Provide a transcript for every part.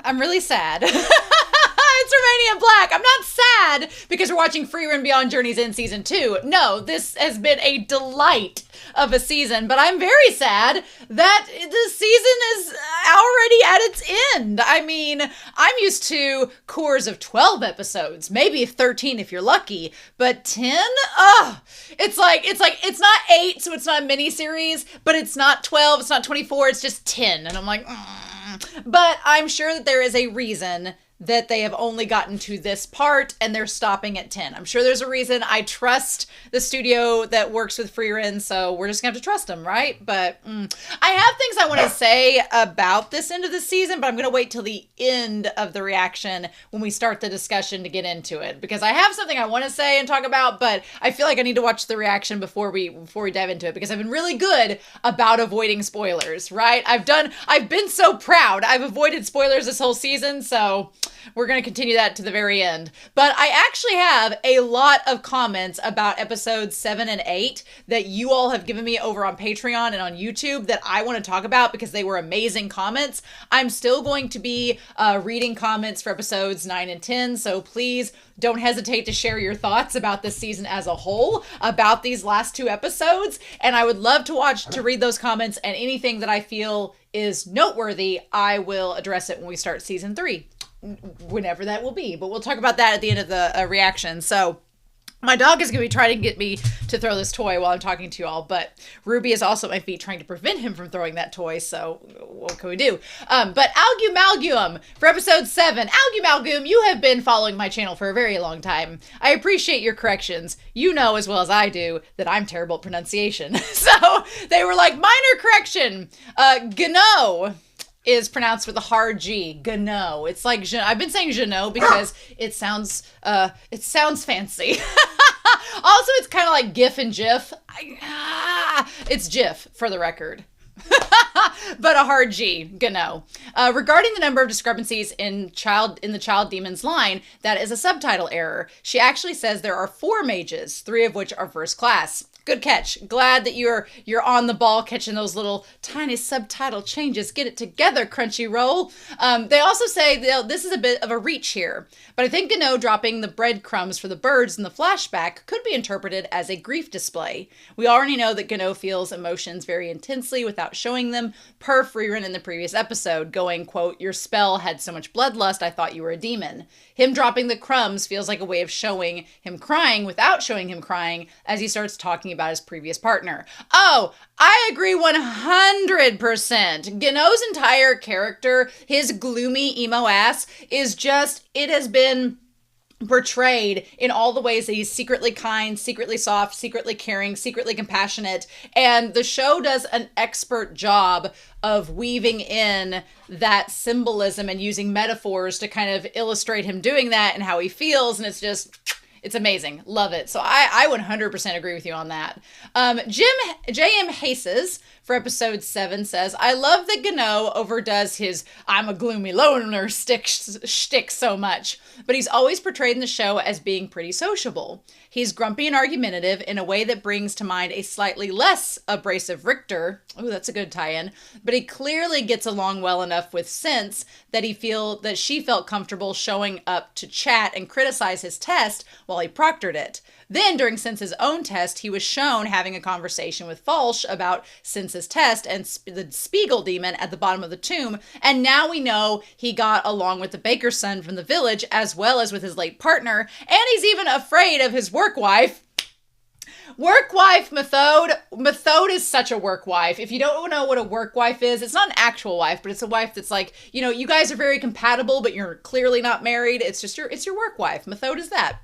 I'm really sad. It's Romania Black. I'm not sad because we're watching Frieren Beyond Journeys in season 2. No, this has been a delight of a season, but I'm very sad that the season is already at its end. I mean, I'm used to cores of 12 episodes, maybe 13 if you're lucky, but 10? It's not 8, so it's not a mini-series, but it's not 12, it's not 24, it's just 10. And I'm like, But I'm sure that there is a reason that they have only gotten to this part and they're stopping at 10. I'm sure there's a reason. I trust the studio that works with Frieren, so we're just gonna have to trust them, right? But I have things I want to say about this end of the season, but I'm gonna wait till the end of the reaction when we start the discussion to get into it, because I have something I want to say and talk about, but I feel like I need to watch the reaction before we dive into it, because I've been really good about avoiding spoilers, right? I've been so proud. I've avoided spoilers this whole season, so we're going to continue that to the very end. But I actually have a lot of comments about episodes 7 and 8 that you all have given me over on Patreon and on YouTube that I want to talk about because they were amazing comments. I'm still going to be reading comments for episodes 9 and 10, so please don't hesitate to share your thoughts about this season as a whole, about these last 2 episodes, and I would love to read those comments, and anything that I feel is noteworthy, I will address it when we start season 3. Whenever that will be, but we'll talk about that at the end of the reaction. So my dog is going to be trying to get me to throw this toy while I'm talking to you all, but Ruby is also at my feet trying to prevent him from throwing that toy, so what can we do? But Algumalgum for episode 7. Algumalgum, you have been following my channel for a very long time. I appreciate your corrections. You know as well as I do that I'm terrible at pronunciation. So they were like, minor correction, Gno is pronounced with a hard G. Gno. It's like, I've been saying Gno because it sounds fancy. Also, it's kind of like GIF and GIF. It's GIF, for the record. But a hard G, Gno. Regarding the number of discrepancies in the child demon's line, that is a subtitle error. She actually says there are 4 mages, 3 of which are first class. Good catch. Glad that you're on the ball catching those little tiny subtitle changes. Get it together, Crunchyroll. They also say this is a bit of a reach here, but I think Gano dropping the breadcrumbs for the birds in the flashback could be interpreted as a grief display. We already know that Gano feels emotions very intensely without showing them, per Frieren in the previous episode, going, quote, "Your spell had so much bloodlust, I thought you were a demon." Him dropping the crumbs feels like a way of showing him crying without showing him crying as he starts talking about his previous partner. Oh, I agree 100%. Gano's entire character, his gloomy emo ass, is just, it has been portrayed in all the ways that he's secretly kind, secretly soft, secretly caring, secretly compassionate, and the show does an expert job of weaving in that symbolism and using metaphors to kind of illustrate him doing that and how he feels, and it's amazing. Love it. So I 100% agree with you on that. J.M. Hases for episode 7 says, I love that Gano overdoes his I'm a gloomy loner shtick so much, but he's always portrayed in the show as being pretty sociable. He's grumpy and argumentative in a way that brings to mind a slightly less abrasive Richter. Oh, that's a good tie-in. But he clearly gets along well enough with Sense that she felt comfortable showing up to chat and criticize his test while he proctored it. Then, during Sense's own test, he was shown having a conversation with Falsch about Sense's test and the Spiegel demon at the bottom of the tomb, and now we know he got along with the baker's son from the village as well as with his late partner, and he's even afraid of his work wife. Work wife Methode. Methode is such a work wife. If you don't know what a work wife is, it's not an actual wife, but it's a wife that's like, you guys are very compatible, but you're clearly not married. It's your work wife. Methode is that.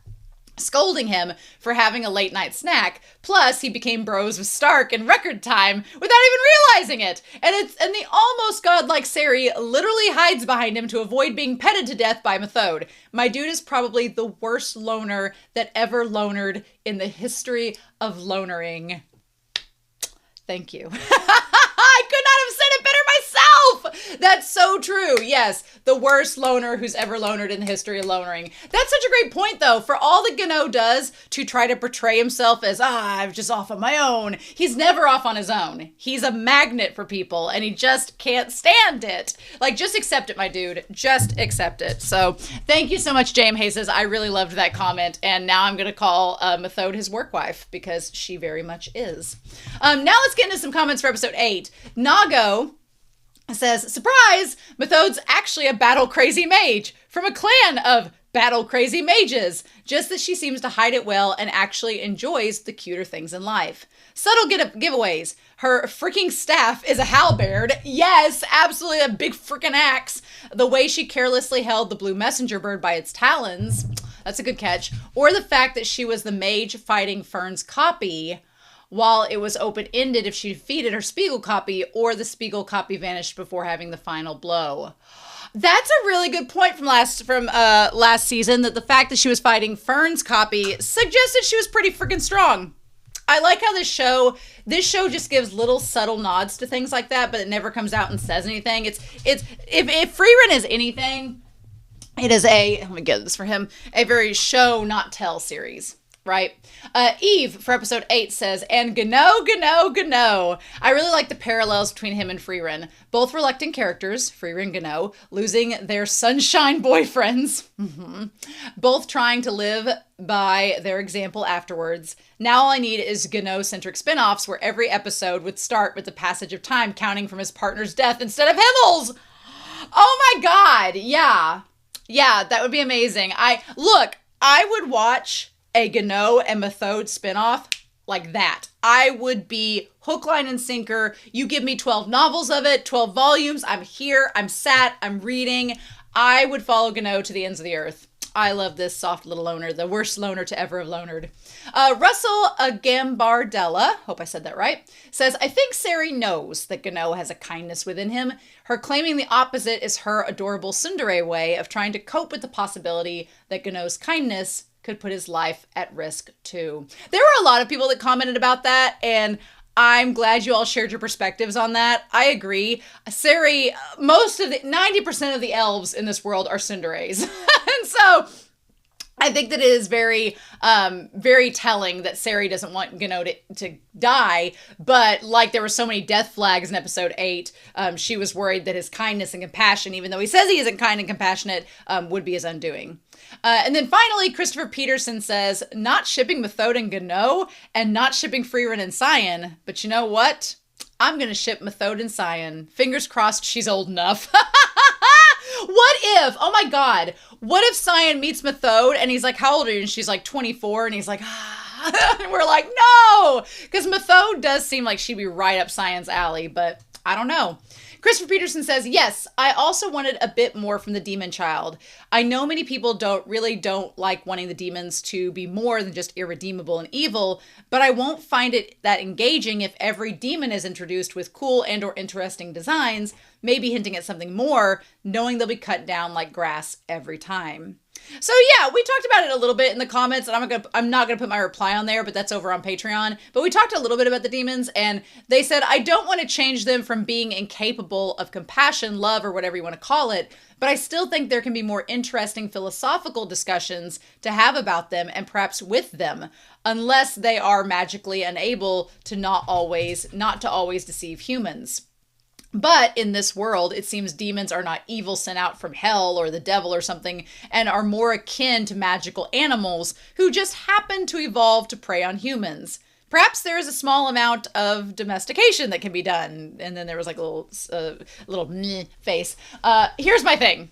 Scolding him for having a late night snack. Plus, he became bros with Stark in record time without even realizing it. And the almost godlike Sari literally hides behind him to avoid being petted to death by Methode. My dude is probably the worst loner that ever lonered in the history of lonering. Thank you. I could not have said it better myself. That's so true. Yes, the worst loner who's ever lonered in the history of lonering. That's such a great point, though. For all that Gano does to try to portray himself as, I'm just off on my own, he's never off on his own. He's a magnet for people, and he just can't stand it. Like, just accept it, my dude. Just accept it. So, thank you so much, James Hayes. I really loved that comment, and now I'm going to call Methode his work wife, because she very much is. Now let's get into some comments for episode 8. Nago says, surprise, Methode's actually a battle-crazy mage from a clan of battle-crazy mages. Just that she seems to hide it well and actually enjoys the cuter things in life. Subtle giveaways. Her freaking staff is a halberd. Yes, absolutely a big freaking axe. The way she carelessly held the blue messenger bird by its talons. That's a good catch. Or the fact that she was the mage fighting Fern's copy, while it was open-ended if she defeated her Spiegel copy or the Spiegel copy vanished before having the final blow. That's a really good point from last season, that the fact that she was fighting Fern's copy suggested she was pretty freaking strong. I like how this show just gives little subtle nods to things like that, but it never comes out and says anything. If Frieren is anything, it is let me get this for him, a very show, not tell series. Right? Eve for episode 8 says, and Gano. I really like the parallels between him and Frieren. Both reluctant characters, Frieren, Gano, losing their sunshine boyfriends. Both trying to live by their example afterwards. Now all I need is Gano-centric spinoffs where every episode would start with the passage of time counting from his partner's death instead of Himmel's. Oh my God. Yeah. Yeah, that would be amazing. I would watch a Gano and Methode spinoff like that. I would be hook, line, and sinker. You give me 12 novels of it, 12 volumes. I'm here. I'm sat. I'm reading. I would follow Gano to the ends of the earth. I love this soft little loner, the worst loner to ever have lonered. Russell Gambardella, hope I said that right, says, I think Sari knows that Gano has a kindness within him. Her claiming the opposite is her adorable tsundere way of trying to cope with the possibility that Gano's kindness could put his life at risk too. There were a lot of people that commented about that, and I'm glad you all shared your perspectives on that. I agree. Sari, 90% of the elves in this world are tsunderes. And so I think that it is very, very telling that Sari doesn't want Gano to die, but like there were so many death flags in episode 8, she was worried that his kindness and compassion, even though he says he isn't kind and compassionate, would be his undoing. And then finally, Christopher Peterson says, not shipping Methode and Gano, and not shipping Frieren and Cyan, but you know what? I'm going to ship Methode and Cyan. Fingers crossed she's old enough. What if, oh my God, what if Cyan meets Methode and he's like, how old are you? And she's like 24 and he's like, and we're like, no, because Methode does seem like she'd be right up Cyan's alley, but I don't know. Christopher Peterson says, yes, I also wanted a bit more from the demon child. I know many people don't like wanting the demons to be more than just irredeemable and evil, but I won't find it that engaging if every demon is introduced with cool and or interesting designs, maybe hinting at something more, knowing they'll be cut down like grass every time. So yeah, we talked about it a little bit in the comments, and I'm not gonna put my reply on there, but that's over on Patreon. But we talked a little bit about the demons, and they said, I don't want to change them from being incapable of compassion, love, or whatever you want to call it, but I still think there can be more interesting philosophical discussions to have about them and perhaps with them, unless they are magically unable to not to always deceive humans. But in this world, it seems demons are not evil sent out from hell or the devil or something, and are more akin to magical animals who just happen to evolve to prey on humans. Perhaps there is a small amount of domestication that can be done. And then there was like a little meh face. Here's my thing.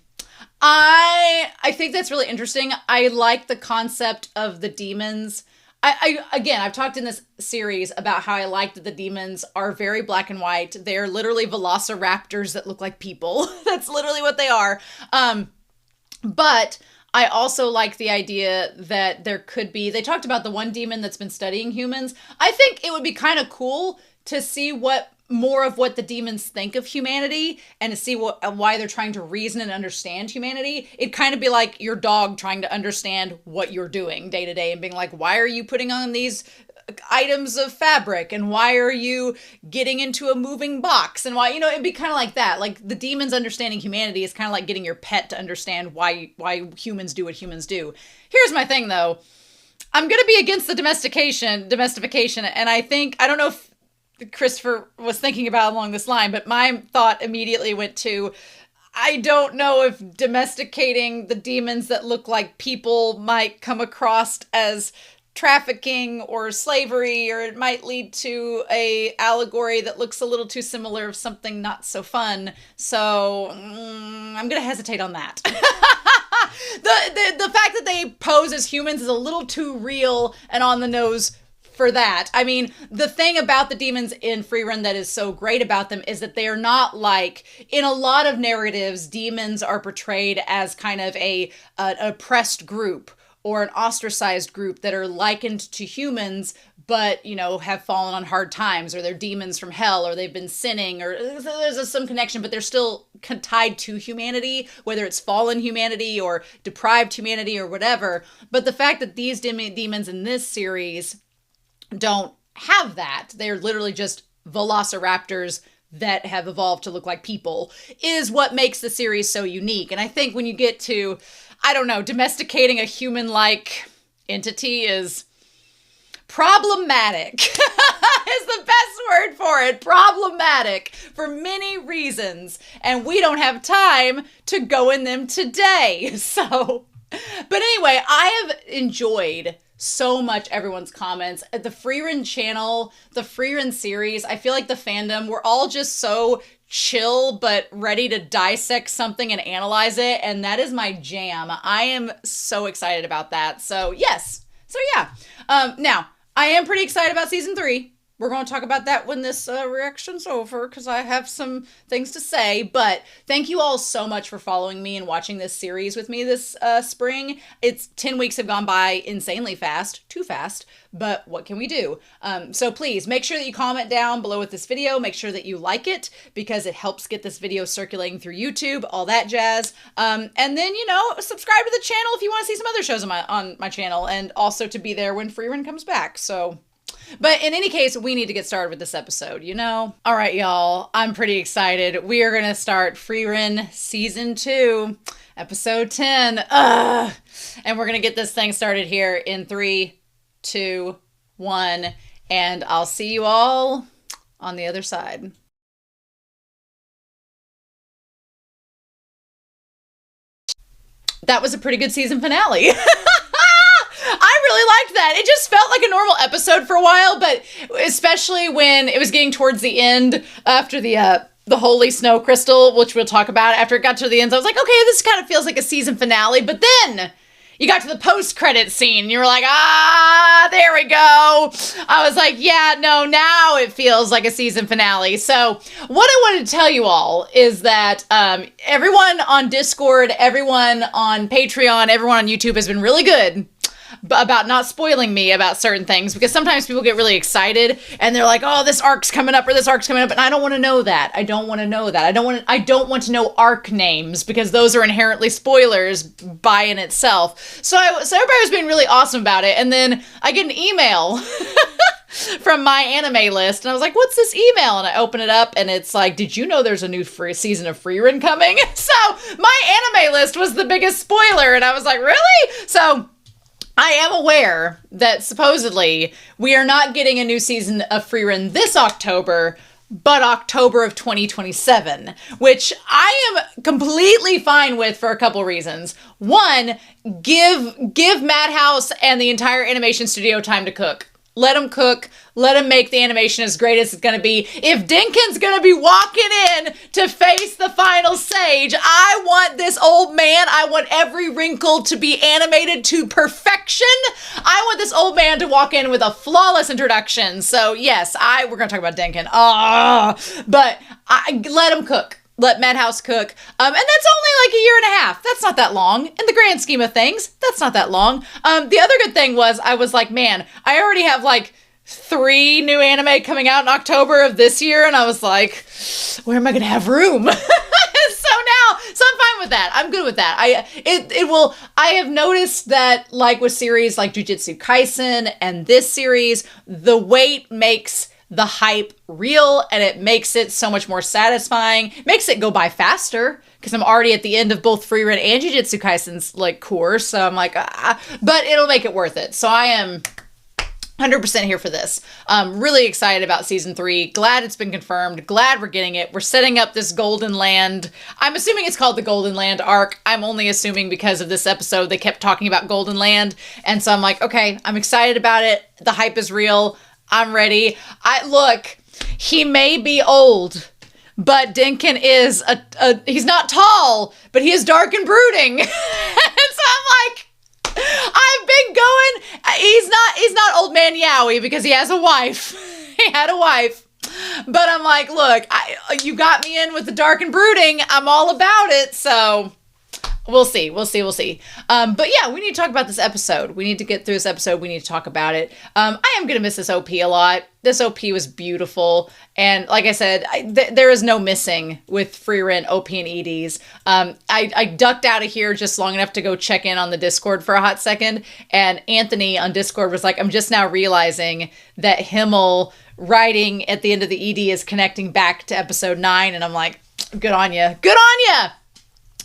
I think that's really interesting. I like the concept of the demons. I've talked in this series about how I like that the demons are very black and white. They're literally velociraptors that look like people. That's literally what they are. But I also like the idea that there could be, they talked about the one demon that's been studying humans. I think it would be kind of cool to see more of what the demons think of humanity and to see why they're trying to reason and understand humanity. It'd kind of be like your dog trying to understand what you're doing day to day and being like, why are you putting on these items of fabric, and why are you getting into a moving box, and why, you know, it'd be kind of like that. Like the demons understanding humanity is kind of like getting your pet to understand why humans do what humans do. Here's my thing though. I'm going to be against the domestication, and I don't know if Christopher was thinking about along this line, but my thought immediately went to, I don't know if domesticating the demons that look like people might come across as trafficking or slavery, or it might lead to a allegory that looks a little too similar of something not so fun. So I'm going to hesitate on that. The fact that they pose as humans is a little too real and on the nose for that. I mean, the thing about the demons in Frieren that is so great about them is that they are not like, in a lot of narratives, demons are portrayed as kind of an oppressed group or an ostracized group that are likened to humans, but, you know, have fallen on hard times, or they're demons from hell, or they've been sinning, or there's some connection, but they're still tied to humanity, whether it's fallen humanity or deprived humanity or whatever. But the fact that these demons in this series don't have that, they're literally just velociraptors that have evolved to look like people, is what makes the series so unique. And I think when you get to, I don't know, domesticating a human-like entity is problematic. Is the best word for it. Problematic for many reasons. And we don't have time to go in them today. So, but anyway, I have enjoyed so much everyone's comments. The Frieren channel, the Frieren series, I feel like the fandom, we're all just so chill but ready to dissect something and analyze it, and that is my jam. I am so excited about that. So yes. So yeah. Now, I am pretty excited about season 3. We're going to talk about that when this reaction's over, because I have some things to say. But thank you all so much for following me and watching this series with me this spring. It's 10 weeks have gone by insanely fast, too fast, but what can we do? So please make sure that you comment down below with this video. Make sure that you like it, because it helps get this video circulating through YouTube, all that jazz. And then, you know, subscribe to the channel if you want to see some other shows on my channel, and also to be there when Frieren comes back. So, but in any case, we need to get started with this episode, you know? All right, y'all, I'm pretty excited. We are going to start Frieren Season 2, Episode 10. And we're going to get this thing started here in 3, 2, 1. And I'll see you all on the other side. That was a pretty good season finale. I really liked that. It just felt like a normal episode for a while, but especially when it was getting towards the end after the Holy Snow Crystal, which we'll talk about after it got to the end. So I was like, okay, this kind of feels like a season finale. But then you got to the post-credit scene and you were like, there we go. I was like, yeah, no, now it feels like a season finale. So what I wanted to tell you all is that everyone on Discord, everyone on Patreon, everyone on YouTube has been really good about not spoiling me about certain things, because sometimes people get really excited and they're like, oh, this arc's coming up or this arc's coming up, and I don't want to know that. I don't want to know that. I don't want to know arc names, because those are inherently spoilers by in itself. So everybody was being really awesome about it, and then I get an email from my anime list, and I was like, what's this email? And I open it up and it's like, did you know there's a new season of Frieren coming? So my anime list was the biggest spoiler, and I was like, really? So I am aware that supposedly we are not getting a new season of Frieren this October, but October of 2027, which I am completely fine with for a couple reasons. One, give Madhouse and the entire animation studio time to cook. Let them cook. Let them make the animation as great as it's going to be. If Dinkin's going to be walking in to face the final sage, I want this old man, I want every wrinkle to be animated to perfection. I want this old man to walk in with a flawless introduction. So yes, we're going to talk about Dinkin. But let him cook. Let Madhouse cook. And that's only like a year and a half. That's not that long. In the grand scheme of things, that's not that long. The other good thing was, I was like, man, I already have like 3 new anime coming out in October of this year. And I was like, where am I going to have room? So I'm fine with that. I'm good with that. I have noticed that, like with series like Jujutsu Kaisen and this series, the wait makes the hype real, and it makes it so much more satisfying. Makes it go by faster because I'm already at the end of both Frieren and Jujutsu Kaisen's like course, so I'm like, but it'll make it worth it. So I am 100% here for this. Really excited about season 3. Glad it's been confirmed. Glad we're getting it. We're setting up this Golden Land. I'm assuming it's called the Golden Land arc. I'm only assuming because of this episode they kept talking about Golden Land, and so I'm like, okay, I'm excited about it. The hype is real. I'm ready. Look, he may be old, but Denkin is he's not tall, but he is dark and brooding. And so I'm like, I've been going, he's not old man Yowie because he has a wife. He had a wife. But I'm like, look, you got me in with the dark and brooding. I'm all about it. So we'll see. But yeah, we need to talk about this episode. We need to get through this episode. We need to talk about it. I am going to miss this OP a lot. This OP was beautiful. And like I said, there is no missing with Frieren, OP, and EDs. I ducked out of here just long enough to go check in on the Discord for a hot second. And Anthony on Discord was like, I'm just now realizing that Himmel writing at the end of the ED is connecting back to episode 9. And I'm like, good on you. Good on you.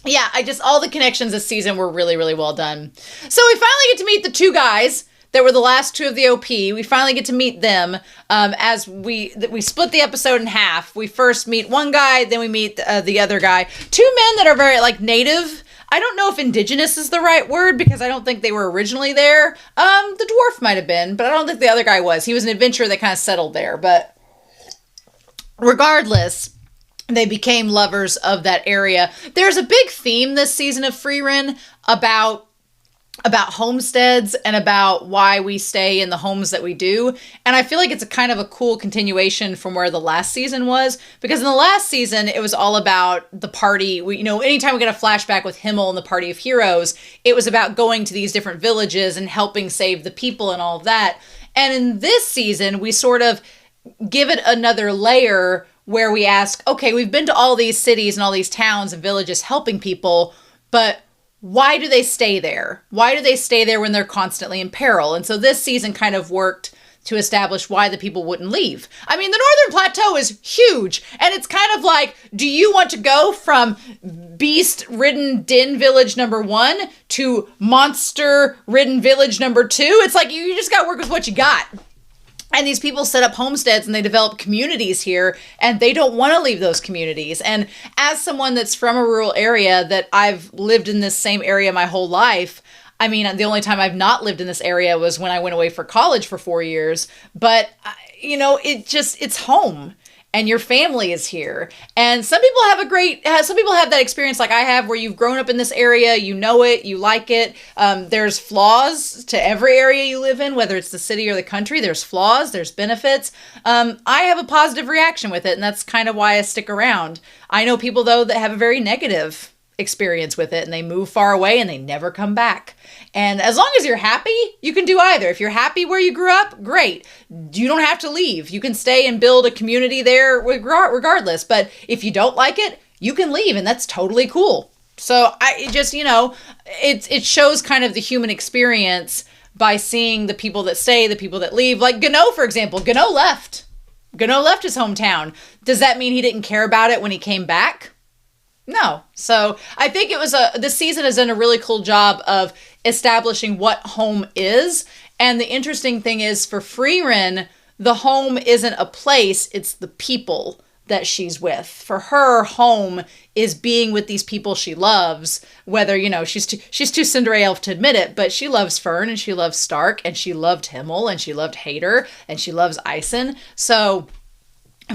Yeah, all the connections this season were really, really well done. So we finally get to meet the 2 guys that were the last 2 of the OP. We finally get to meet them as we split the episode in half. We first meet one guy, then we meet the other guy. 2 men that are very, like, native. I don't know if indigenous is the right word because I don't think they were originally there. The dwarf might have been, but I don't think the other guy was. He was an adventurer that kind of settled there. But regardless, they became lovers of that area. There's a big theme this season of Frieren about homesteads and about why we stay in the homes that we do. And I feel like it's a kind of a cool continuation from where the last season was, because in the last season, it was all about the party. Anytime we get a flashback with Himmel and the party of heroes, it was about going to these different villages and helping save the people and all of that. And in this season, we sort of give it another layer where we ask, okay, we've been to all these cities and all these towns and villages helping people, but why do they stay there? Why do they stay there when they're constantly in peril? And so this season kind of worked to establish why the people wouldn't leave. I mean, the Northern Plateau is huge, and it's kind of like, do you want to go from beast-ridden den village number 1 to monster-ridden village number 2? It's like, you just got to work with what you got. And these people set up homesteads and they develop communities here, and they don't want to leave those communities. And as someone that's from a rural area, that I've lived in this same area my whole life, I mean, the only time I've not lived in this area was when I went away for college for 4 years. But, it's home. And your family is here. And some people have that experience like I have, where you've grown up in this area, you know it, you like it. There's flaws to every area you live in, whether it's the city or the country. There's flaws, there's benefits. I have a positive reaction with it, and that's kind of why I stick around. I know people, though, that have a very negative experience with it, and they move far away and they never come back. And as long as you're happy, you can do either. If you're happy where you grew up, great. You don't have to leave. You can stay and build a community there regardless. But if you don't like it, you can leave, and that's totally cool. So it shows kind of the human experience by seeing the people that stay, the people that leave. Like Gano, for example. Gano left his hometown. Does that mean he didn't care about it when he came back? No. So I think this season has done a really cool job of establishing what home is. And the interesting thing is, for Frieren, the home isn't a place, it's the people that she's with. For her, home is being with these people she loves, whether, she's too Cinderella to admit it, but she loves Fern, and she loves Stark, and she loved Himmel, and she loved Hader, and she loves Ison. So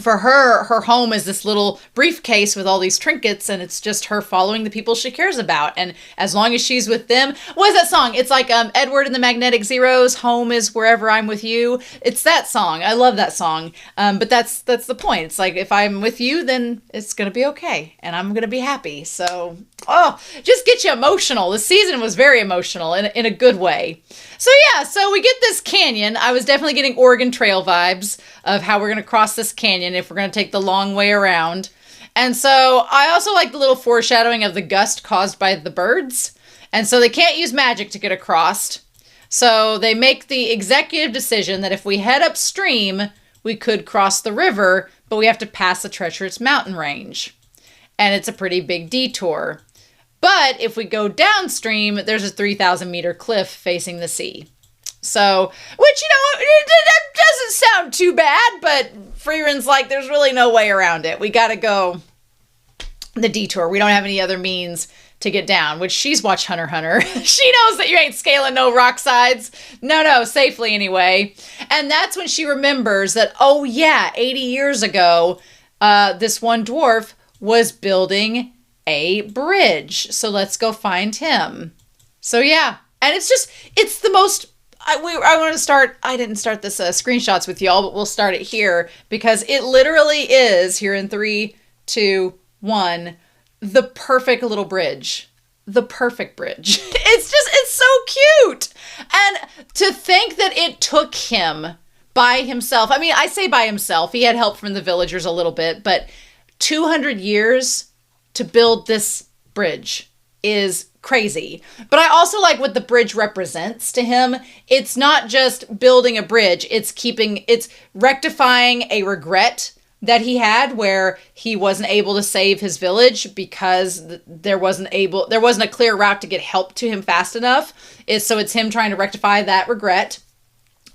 for her home is this little briefcase with all these trinkets, and it's just her following the people she cares about. And as long as she's with them, what is that song? It's like Edward and the Magnetic Zeros, home is wherever I'm with you. It's that song. I love that song. But that's the point. It's like, if I'm with you, then it's going to be okay, and I'm going to be happy. So, just get you emotional. The season was very emotional in a good way. So yeah, so we get this canyon. I was definitely getting Oregon Trail vibes of how we're going to cross this canyon if we're going to take the long way around. And so I also like the little foreshadowing of the gust caused by the birds. And so they can't use magic to get across. So they make the executive decision that if we head upstream, we could cross the river, but we have to pass a treacherous mountain range. And it's a pretty big detour. But if we go downstream, there's a 3,000 meter cliff facing the sea. So, which, it doesn't sound too bad, but Frieren's like, there's really no way around it. We got to go the detour. We don't have any other means to get down, which she's watched Hunter x Hunter. She knows that you ain't scaling no rock sides. No, safely anyway. And that's when she remembers that, 80 years ago, this one dwarf was building a bridge. So let's go find him. So yeah. And it's the most, I want to start, I didn't start this screenshots with y'all, but we'll start it here because it literally is here in 3, 2, 1, the perfect little bridge. The perfect bridge. It's so cute. And to think that it took him by himself. I mean, I say by himself. He had help from the villagers a little bit, but 200 years to build this bridge is crazy. But I also like what the bridge represents to him. It's not just building a bridge. It's rectifying a regret that he had where he wasn't able to save his village because there wasn't a clear route to get help to him fast enough. So it's him trying to rectify that regret.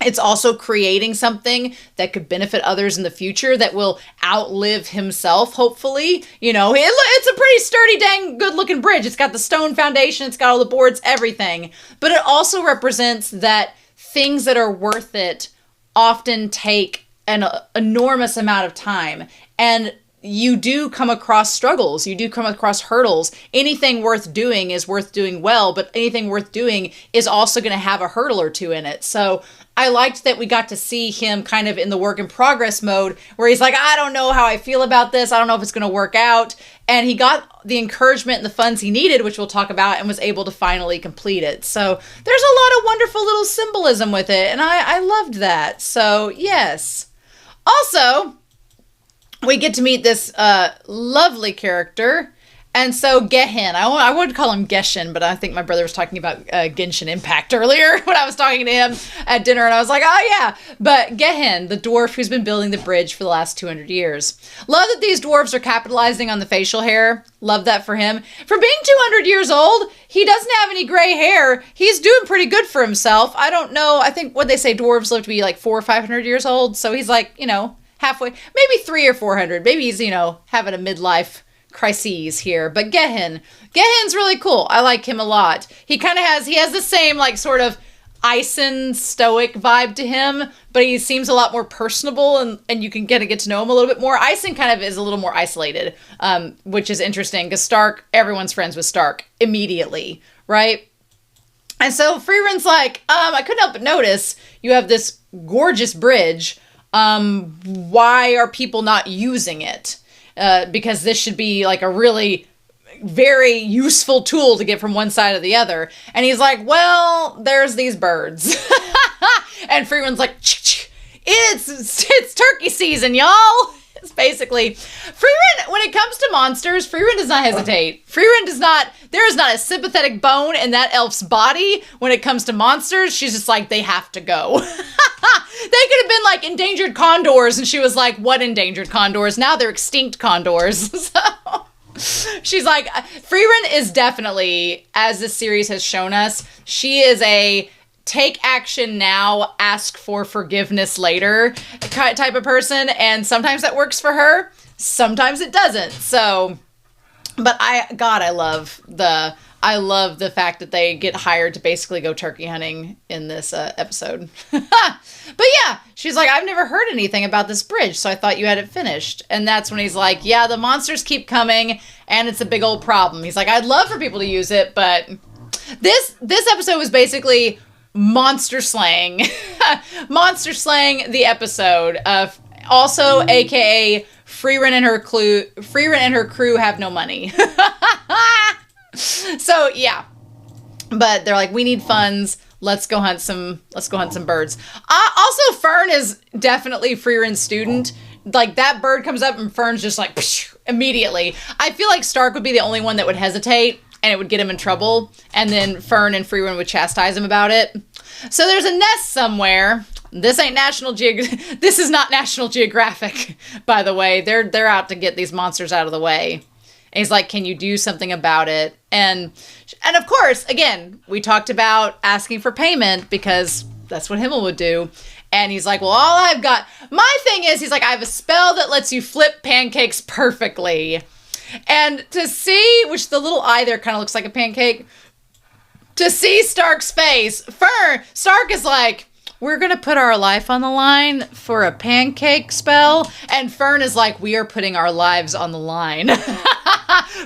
It's also creating something that could benefit others in the future that will outlive himself, hopefully. It's a pretty sturdy, dang good looking bridge. It's got the stone foundation. It's got all the boards, everything. But it also represents that things that are worth it often take an enormous amount of time. And you do come across struggles. You do come across hurdles. Anything worth doing is worth doing well, but anything worth doing is also going to have a hurdle or two in it. So I liked that we got to see him kind of in the work in progress mode where he's like, I don't know how I feel about this. I don't know if it's going to work out. And he got the encouragement and the funds he needed, which we'll talk about, and was able to finally complete it. So there's a lot of wonderful little symbolism with it. And I loved that. So yes. Also, we get to meet this lovely character. And so Gehen, I would call him Geshin, but I think my brother was talking about Genshin Impact earlier when I was talking to him at dinner, and I was like, oh yeah. But Gehen, the dwarf who's been building the bridge for the last 200 years. Love that these dwarves are capitalizing on the facial hair. Love that for him. For being 200 years old, he doesn't have any gray hair. He's doing pretty good for himself. I don't know. I think what they say dwarves live to be like 400 or 500 years old. So he's like, halfway, maybe 300 or 400. Maybe he's, having a midlife crises here. But Gehen's really cool. I like him a lot. He has the same like sort of Ison stoic vibe to him, but he seems a lot more personable and you can get to know him a little bit more. Ison kind of is a little more isolated, which is interesting because Stark, everyone's friends with Stark immediately, right? And so Frieren's like, I couldn't help but notice you have this gorgeous bridge. Why are people not using it? Because this should be like a really very useful tool to get from one side to the other. And he's like, well, there's these birds. And Frieren's like, it's turkey season, y'all. It's basically Frieren. When it comes to monsters, Frieren does not hesitate. There is not a sympathetic bone in that elf's body when it comes to monsters. She's just like, they have to go. They could have been like endangered condors, and she was like, what endangered condors? Now they're extinct condors. So she's like, Frieren is definitely, as this series has shown us, she is a take action now, ask for forgiveness later type of person. And sometimes that works for her. Sometimes it doesn't. So, but I love the fact that they get hired to basically go turkey hunting in this episode. But yeah, she's like, I've never heard anything about this bridge, so I thought you had it finished. And that's when he's like, yeah, the monsters keep coming, and it's a big old problem. He's like, I'd love for people to use it, but this episode was basically monster slaying. Monster slaying the episode. Also, aka Frieren and her crew have no money. So yeah, but they're like, we need funds. Let's go hunt some birds. Also, Fern is definitely Frieren's student. Like that bird comes up and Fern's just like, psh, immediately. I feel like Stark would be the only one that would hesitate, and it would get him in trouble, and then Fern and Frieren would chastise him about it. So there's a nest somewhere. This ain't This is not National Geographic, by the way. They're out to get these monsters out of the way. And he's like, can you do something about it? And of course, again, we talked about asking for payment because that's what Himmel would do. And he's like, well, all I've got, my thing is, he's like, I have a spell that lets you flip pancakes perfectly. And to see, which the little eye there kind of looks like a pancake, to see Stark's face, Stark is like, we're going to put our life on the line for a pancake spell. And Fern is like, we are putting our lives on the line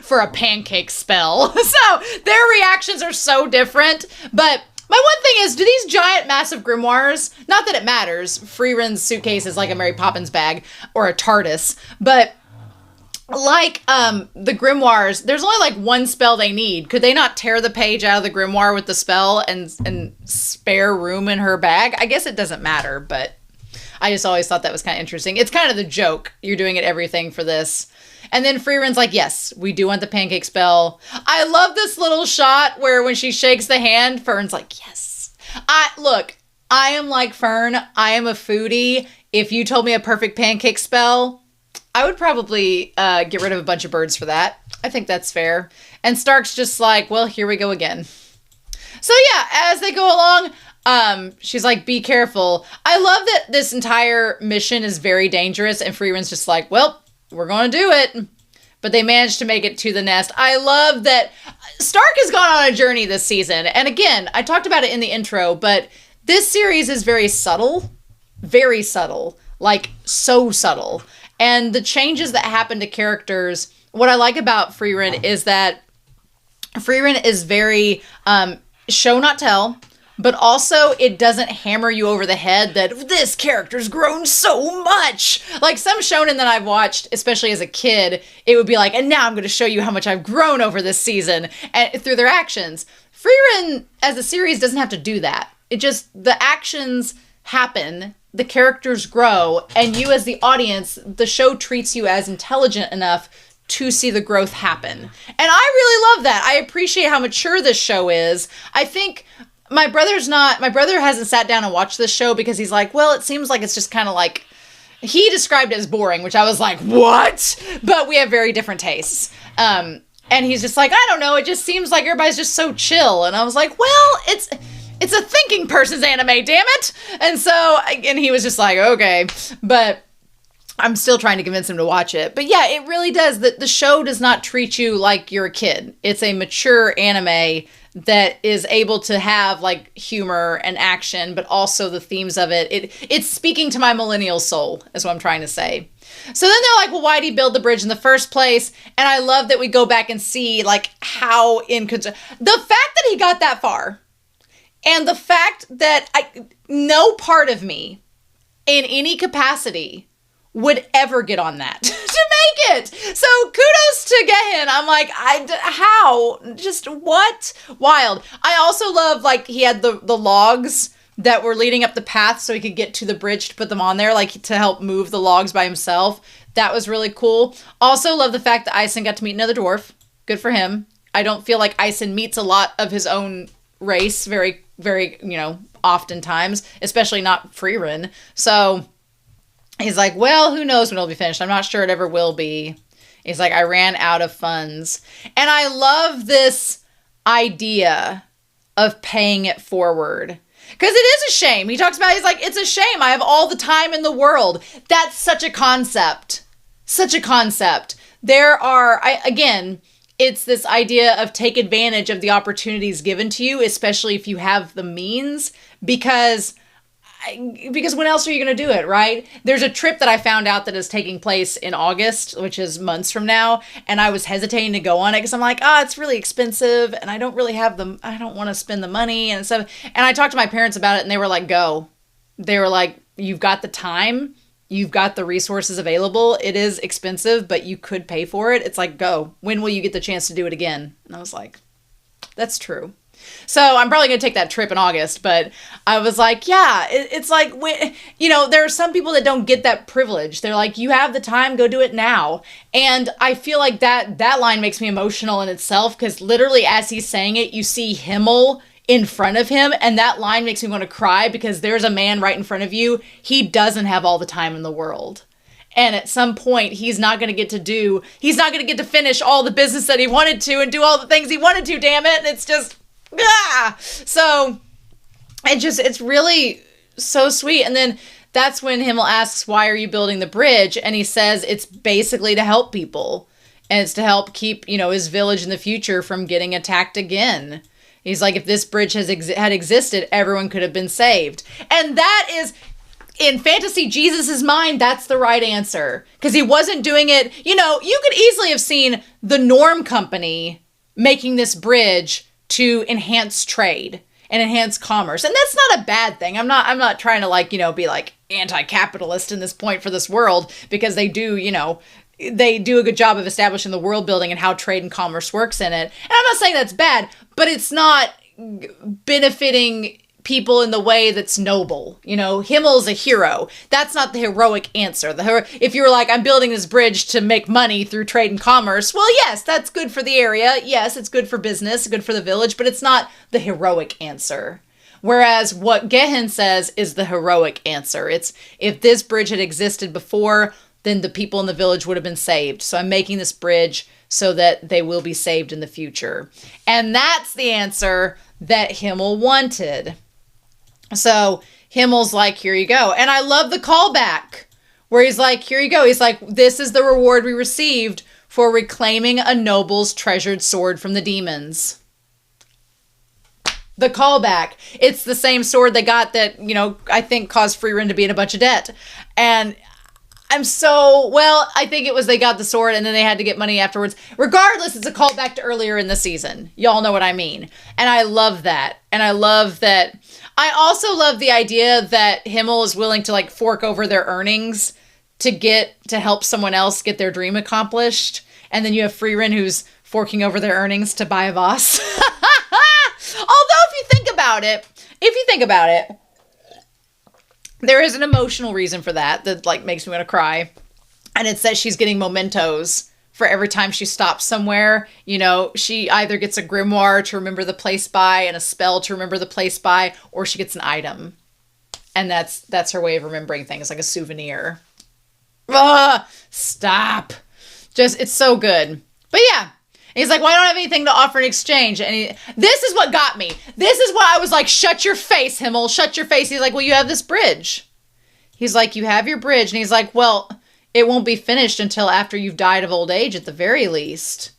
for a pancake spell. So their reactions are so different. But my one thing is, do these giant, massive grimoires, not that it matters, Frieren's suitcase is like a Mary Poppins bag or a TARDIS, but like the grimoires, there's only like one spell they need. Could they not tear the page out of the grimoire with the spell and spare room in her bag? I guess it doesn't matter, but I just always thought that was kind of interesting. It's kind of the joke. You're doing it everything for this. And then Frieren's like, yes, we do want the pancake spell. I love this little shot where when she shakes the hand, Fern's like, yes. Look, I am like Fern. I am a foodie. If you told me a perfect pancake spell, I would probably get rid of a bunch of birds for that. I think that's fair. And Stark's just like, well, here we go again. So yeah, as they go along, she's like, be careful. I love that this entire mission is very dangerous. And Frieren's just like, well, we're going to do it. But they managed to make it to the nest. I love that Stark has gone on a journey this season. And again, I talked about it in the intro, but this series is very subtle. Very subtle. Like, so subtle. And the changes that happen to characters, what I like about Frieren is that Frieren is very show not tell, but also it doesn't hammer you over the head that this character's grown so much. Like some shonen that I've watched, especially as a kid, it would be like, and now I'm going to show you how much I've grown over this season and through their actions. Frieren as a series doesn't have to do that. It just, the actions happen, the characters grow, and you as the audience, the show treats you as intelligent enough to see the growth happen. And I really love that. I appreciate how mature this show is. I think my brother hasn't sat down and watched this show because he's like, well, it seems like it's just kind of like, he described it as boring, which I was like, what? But we have very different tastes. And he's just like, I don't know, it just seems like everybody's just so chill. And I was like, well, it's a thinking person's anime, damn it. And he was just like, okay. But I'm still trying to convince him to watch it. But yeah, it really does. The show does not treat you like you're a kid. It's a mature anime that is able to have like humor and action, but also the themes of it. It's speaking to my millennial soul, is what I'm trying to say. So then they're like, well, why did he build the bridge in the first place? And I love that we go back and see like how the fact that he got that far, and the fact that no part of me in any capacity would ever get on that to make it. So kudos to Gehen. I'm like, how? Just what? Wild. I also love, like, he had the logs that were leading up the path so he could get to the bridge to put them on there, like, to help move the logs by himself. That was really cool. Also love the fact that Eisen got to meet another dwarf. Good for him. I don't feel like Eisen meets a lot of his own race very, very, oftentimes, especially not Frieren. So he's like, well, who knows when it'll be finished? I'm not sure it ever will be. He's like, I ran out of funds. And I love this idea of paying it forward. Because it is a shame. He talks about, he's like, it's a shame. I have all the time in the world. That's such a concept. Such a concept. Again, it's this idea of take advantage of the opportunities given to you, especially if you have the means, because when else are you going to do it, right? There's a trip that I found out that is taking place in August, which is months from now, and I was hesitating to go on it because I'm like, it's really expensive, and I don't really I don't want to spend the money and stuff. And I talked to my parents about it, and they were like, go. They were like, you've got the time, you've got the resources available. It is expensive, but you could pay for it. It's like, go. When will you get the chance to do it again? And I was like, that's true. So I'm probably going to take that trip in August, but I was like, yeah, it's like, there are some people that don't get that privilege. They're like, you have the time, go do it now. And I feel like that line makes me emotional in itself, because literally as he's saying it, you see Himmel in front of him, and that line makes me want to cry, because there's a man right in front of you. He doesn't have all the time in the world. And at some point, he's not going to get to finish all the business that he wanted to and do all the things he wanted to, damn it. And it's just, so it's really so sweet. And then that's when Himmel asks, why are you building the bridge? And he says it's basically to help people. And it's to help keep, his village in the future from getting attacked again. He's like, if this bridge had existed, everyone could have been saved. And that is, in fantasy Jesus's mind, that's the right answer. Because he wasn't doing it, you could easily have seen the Norm Company making this bridge to enhance trade and enhance commerce. And that's not a bad thing. I'm not trying to be like anti-capitalist in this point for this world, because they do, they do a good job of establishing the world building and how trade and commerce works in it. And I'm not saying that's bad, but it's not benefiting people in the way that's noble. Himmel's a hero. That's not the heroic answer. If you were like, I'm building this bridge to make money through trade and commerce, well, yes, that's good for the area. Yes, it's good for business, good for the village, but it's not the heroic answer. Whereas what Gehen says is the heroic answer. It's, if this bridge had existed before, then the people in the village would have been saved. So I'm making this bridge so that they will be saved in the future. And that's the answer that Himmel wanted. So Himmel's like, here you go. And I love the callback where he's like, here you go. He's like, this is the reward we received for reclaiming a noble's treasured sword from the demons. The callback. It's the same sword they got that, I think caused Frieren to be in a bunch of debt. And I think it was they got the sword and then they had to get money afterwards. Regardless, it's a callback to earlier in the season. Y'all know what I mean. And I love that. And I love that. I also love the idea that Himmel is willing to fork over their earnings to help someone else get their dream accomplished. And then you have Frieren who's forking over their earnings to buy a Voss. Although if you think about it, there is an emotional reason for that makes me want to cry. And it's that she's getting mementos for every time she stops somewhere. She either gets a grimoire to remember the place by and a spell to remember the place by, or she gets an item. And that's her way of remembering things, like a souvenir. Stop. It's so good. But yeah. He's like, well, I don't have anything to offer in exchange. And this is what got me. This is what I was like, shut your face, Himmel, shut your face. He's like, well, you have this bridge. He's like, you have your bridge. And he's like, well, it won't be finished until after you've died of old age at the very least.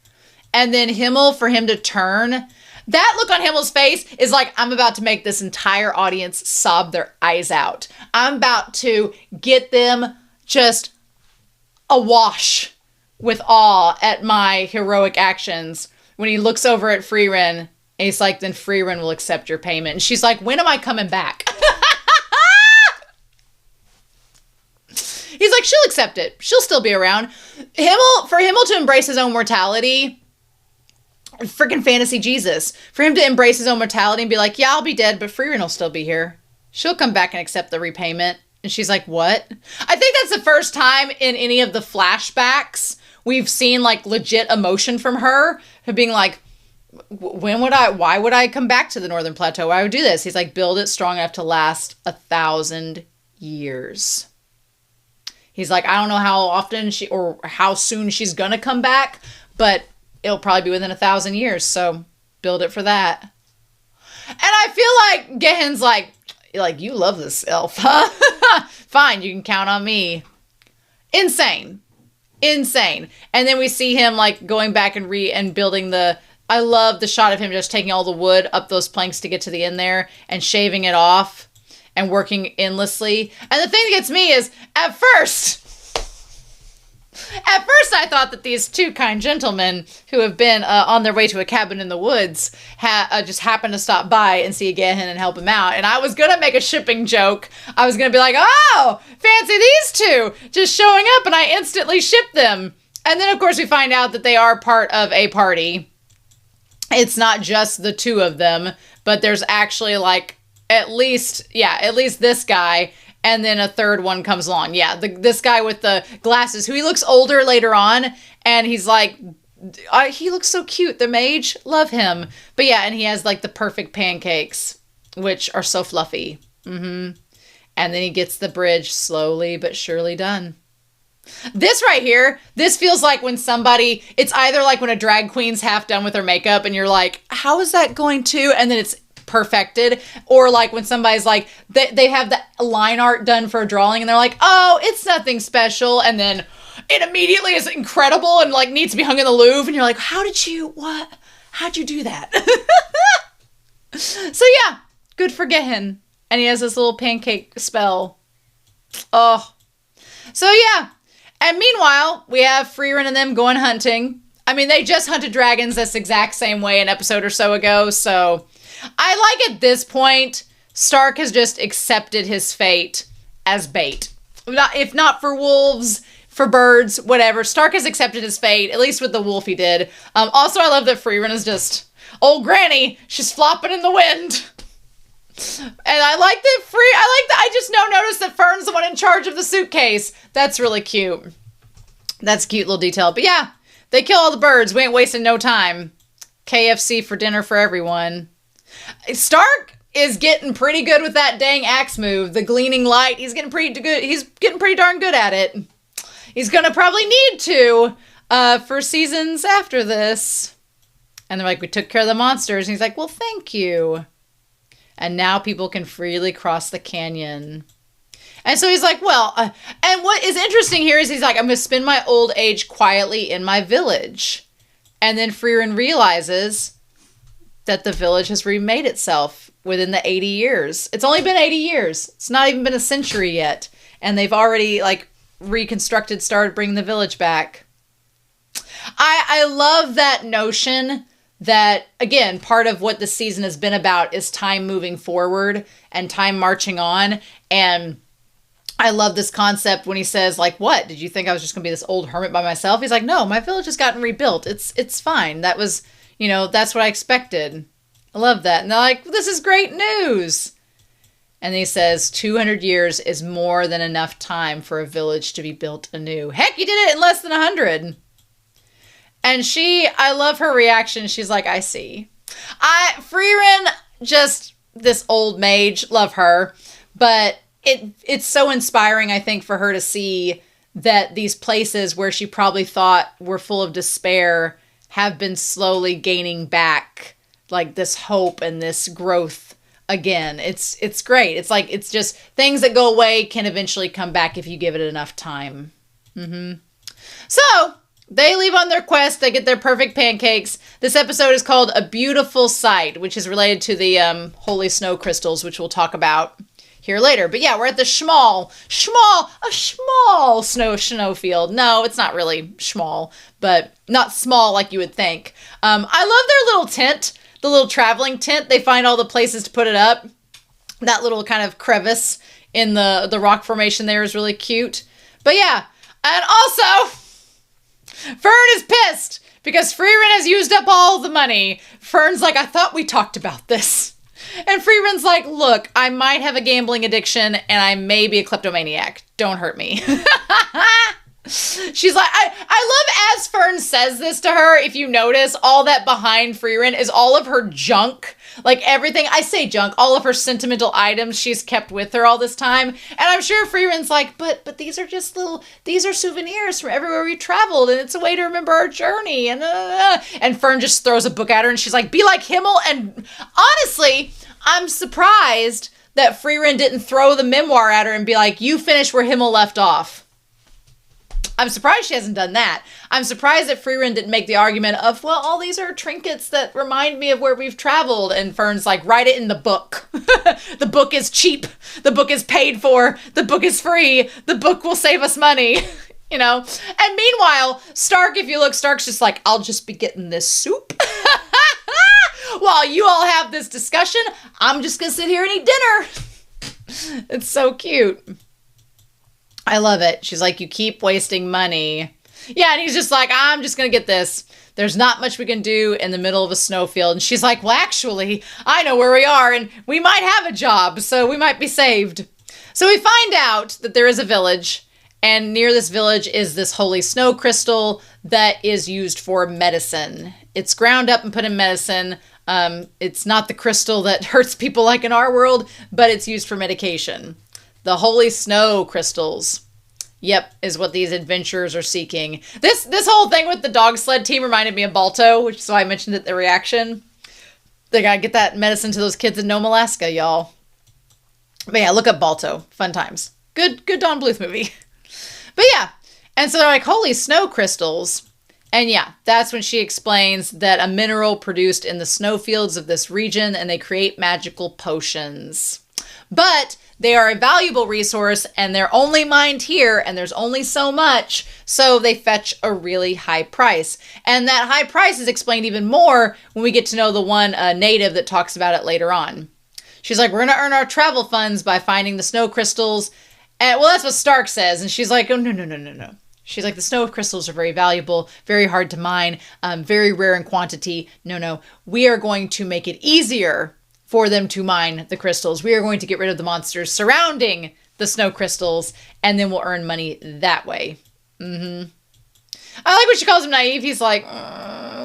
And then Himmel, for him to turn, that look on Himmel's face is like, I'm about to make this entire audience sob their eyes out. I'm about to get them just awash with awe at my heroic actions. When he looks over at Frieren, and he's like, then Frieren will accept your payment. And she's like, when am I coming back? He's like, she'll accept it. She'll still be around. For Himmel to embrace his own mortality, freaking fantasy Jesus. For him to embrace his own mortality and be like, yeah, I'll be dead, but Frieren will still be here. She'll come back and accept the repayment. And she's like, what? I think that's the first time in any of the flashbacks we've seen legit emotion from her being like, why would I come back to the Northern Plateau? Why would I do this? He's like, build it strong enough to last 1,000 years. He's like, I don't know how often or how soon she's going to come back, but it'll probably be within 1,000 years. So build it for that. And I feel like Gehen's like, you love this elf, huh? Fine, you can count on me. Insane. And then we see him going back and building I love the shot of him just taking all the wood up those planks to get to the end there and shaving it off and working endlessly. And the thing that gets me is, at first I thought that these two kind gentlemen who have been on their way to a cabin in the woods just happened to stop by and see Gehen and help him out. And I was going to make a shipping joke. I was going to be like, oh, fancy these two just showing up, and I instantly ship them. And then, of course, we find out that they are part of a party. it's not just the two of them, but there's actually like at least this guy, and then a third one comes along. Yeah, this guy with the glasses, who he looks older later on, and he's like, he looks so cute. The mage, love him. But yeah, and he has like the perfect pancakes, which are so fluffy. And then he gets the bridge slowly but surely done. This right here, this feels like when somebody, it's either like when a drag queen's half done with her makeup and you're like, how is that going to? And then it's perfected. Or like when somebody's like, they have the line art done for a drawing and they're like, oh, it's nothing special. And then it immediately is incredible and like needs to be hung in the Louvre. And you're like, how'd you do that? So yeah, good for Gehen. And he has this little pancake spell. Oh. So yeah. And meanwhile, we have Frieren and them going hunting. I mean, they just hunted dragons this exact same way an episode or so ago. So I like at this point, Stark has just accepted his fate as bait. If not for wolves, for birds, whatever. Stark has accepted his fate, at least with the wolf he did. Also, I love that Frieren is just old granny. She's flopping in the wind. And I like that I just now noticed that Fern's the one in charge of the suitcase. That's really cute. That's a cute little detail. But yeah, they kill all the birds. We ain't wasting no time. KFC for dinner for everyone. Stark is getting pretty good with that dang axe move. The gleaming light. He's getting pretty good. He's getting pretty darn good at it. He's gonna probably need to for seasons after this. And they're like, we took care of the monsters. And he's like, well, thank you. And now people can freely cross the canyon. And so he's like, well, and what is interesting here is he's like, I'm going to spend my old age quietly in my village. And then Frieren realizes that the village has remade itself within the 80 years. It's only been 80 years. It's not even been a century yet. And they've already like reconstructed, started bringing the village back. I love that notion that, again, part of what the season has been about is time moving forward and time marching on. And I love this concept when he says, like, what? Did you think I was just going to be this old hermit by myself? He's like, no, my village has gotten rebuilt. It's fine. That was, that's what I expected. I love that. And they're like, this is great news. And he says, 200 years is more than enough time for a village to be built anew. Heck, you did it in less than 100. And I love her reaction. She's like, I see. Frieren, just this old mage, love her. But it's so inspiring, I think, for her to see that these places where she probably thought were full of despair have been slowly gaining back like this hope and this growth again. It's great. It's like, it's just things that go away can eventually come back if you give it enough time. So they leave on their quest. They get their perfect pancakes. This episode is called A Beautiful Sight, which is related to the holy snow crystals, which we'll talk about here later. But yeah, we're at the small snowfield. No, it's not really small, but not small like you would think. I love their little tent, the little traveling tent. They find all the places to put it up. That little kind of crevice in the rock formation there is really cute. But yeah, and also Fern is pissed because Frieren has used up all the money. Fern's like, I thought we talked about this. And Frieren's like, look, I might have a gambling addiction and I may be a kleptomaniac. Don't hurt me. She's like, I love as Fern says this to her, if you notice, all that behind Frieren is all of her junk. Like everything, I say junk, all of her sentimental items she's kept with her all this time. And I'm sure Frieren's like, but these are just these are souvenirs from everywhere we traveled. And it's a way to remember our journey. And Fern just throws a book at her and she's like, be like Himmel. And honestly, I'm surprised that Frieren didn't throw the memoir at her and be like, you finish where Himmel left off. I'm surprised she hasn't done that. I'm surprised that Frieren didn't make the argument of, well, all these are trinkets that remind me of where we've traveled. And Fern's like, write it in the book. The book is cheap. The book is paid for. The book is free. The book will save us money. And meanwhile, Stark, if you look, Stark's just like, I'll just be getting this soup. While you all have this discussion, I'm just going to sit here and eat dinner. It's so cute. I love it. She's like, you keep wasting money. Yeah, and he's just like, I'm just going to get this. There's not much we can do in the middle of a snowfield. And she's like, well, actually, I know where we are, and we might have a job, so we might be saved. So we find out that there is a village, and near this village is this holy snow crystal that is used for medicine. It's ground up and put in medicine. It's not the crystal that hurts people like in our world, but it's used for medication. The holy snow crystals. Yep, is what these adventurers are seeking. This whole thing with the dog sled team reminded me of Balto, which is why I mentioned it, the reaction. They gotta get that medicine to those kids in Nome, Alaska, y'all. But yeah, look up Balto. Fun times. Good Don Bluth movie. But yeah, and so they're like, holy snow crystals. And yeah, that's when she explains that a mineral produced in the snowfields of this region, and they create magical potions. But they are a valuable resource, and they're only mined here, and there's only so much, so they fetch a really high price. And that high price is explained even more when we get to know the one native that talks about it later on. She's like, we're going to earn our travel funds by finding the snow crystals. And, well, that's what Stark says. And she's like, oh, no. She's like, the snow crystals are very valuable, very hard to mine, very rare in quantity. No, we are going to make it easier for them to mine the crystals. We are going to get rid of the monsters surrounding the snow crystals, and then we'll earn money that way. I like when she calls him naive. He's like,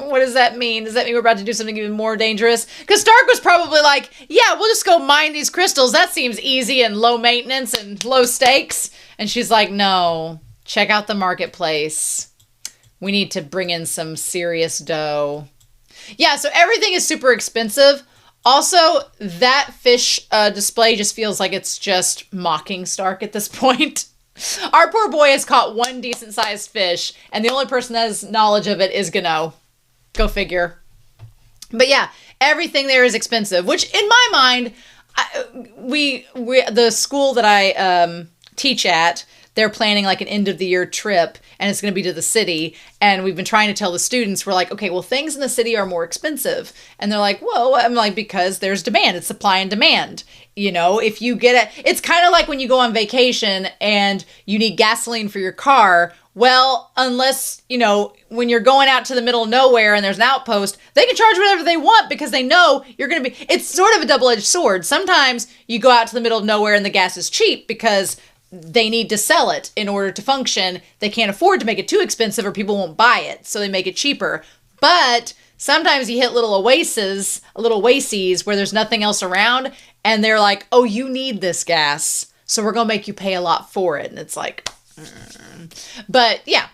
what does that mean? Does that mean we're about to do something even more dangerous? Because Stark was probably like, yeah, we'll just go mine these crystals. That seems easy and low maintenance and low stakes. And she's like, no, check out the marketplace. We need to bring in some serious dough. Yeah, so everything is super expensive. Also, that fish display just feels like it's just mocking Stark at this point. Our poor boy has caught one decent-sized fish, and the only person that has knowledge of it is Gano. Go figure. But yeah, everything there is expensive, which in my mind, the school that I teach at, they're planning like an end-of-the-year trip, and it's going to be to the city. And we've been trying to tell the students, we're like, okay, well, things in the city are more expensive. And they're like, whoa. I'm like, because there's demand. It's supply and demand. You know, if you get it, it's kind of like when you go on vacation and you need gasoline for your car. Well, unless, you know, when you're going out to the middle of nowhere and there's an outpost, they can charge whatever they want because they know you're going to be, it's sort of a double-edged sword. Sometimes you go out to the middle of nowhere and the gas is cheap because they need to sell it in order to function. They can't afford to make it too expensive or people won't buy it, so they make it cheaper. But sometimes you hit little oases where there's nothing else around, and they're like, oh, you need this gas, so we're going to make you pay a lot for it. And it's like, But yeah.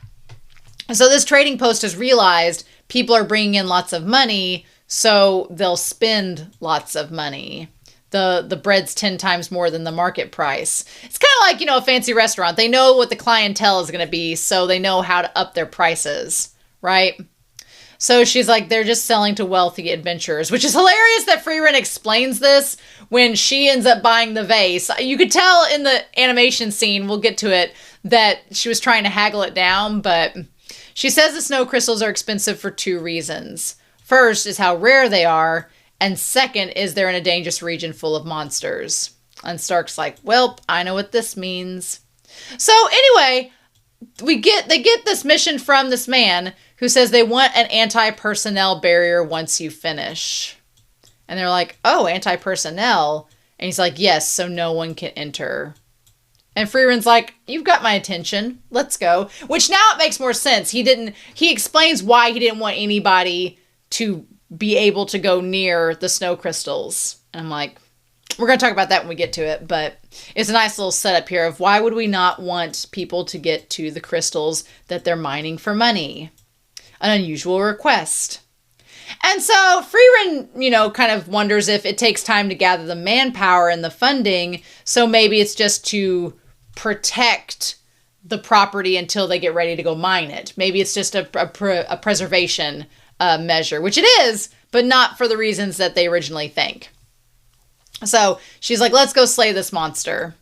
So this trading post has realized people are bringing in lots of money, so they'll spend lots of money. The bread's 10 times more than the market price. It's kind of like, you know, a fancy restaurant. They know what the clientele is going to be, so they know how to up their prices, right? So she's like, they're just selling to wealthy adventurers, which is hilarious that Frieren explains this when she ends up buying the vase. You could tell in the animation scene, we'll get to it, that she was trying to haggle it down, but she says the snow crystals are expensive for 2 reasons. First is how rare they are, and second is they're in a dangerous region full of monsters. And Stark's like, well, I know what this means. So anyway, they get this mission from this man who says they want an anti-personnel barrier once you finish. And they're like, oh, anti-personnel? And he's like, yes, so no one can enter. And Frieren's like, you've got my attention. Let's go. Which now it makes more sense. He explains why he didn't want anybody to be able to go near the snow crystals. And I'm like, we're going to talk about that when we get to it, but it's a nice little setup here of why would we not want people to get to the crystals that they're mining for money? An unusual request. And so Frieren, you know, kind of wonders if it takes time to gather the manpower and the funding, so maybe it's just to protect the property until they get ready to go mine it. Maybe it's just a preservation measure, which it is, but not for the reasons that they originally think. So she's like, let's go slay this monster.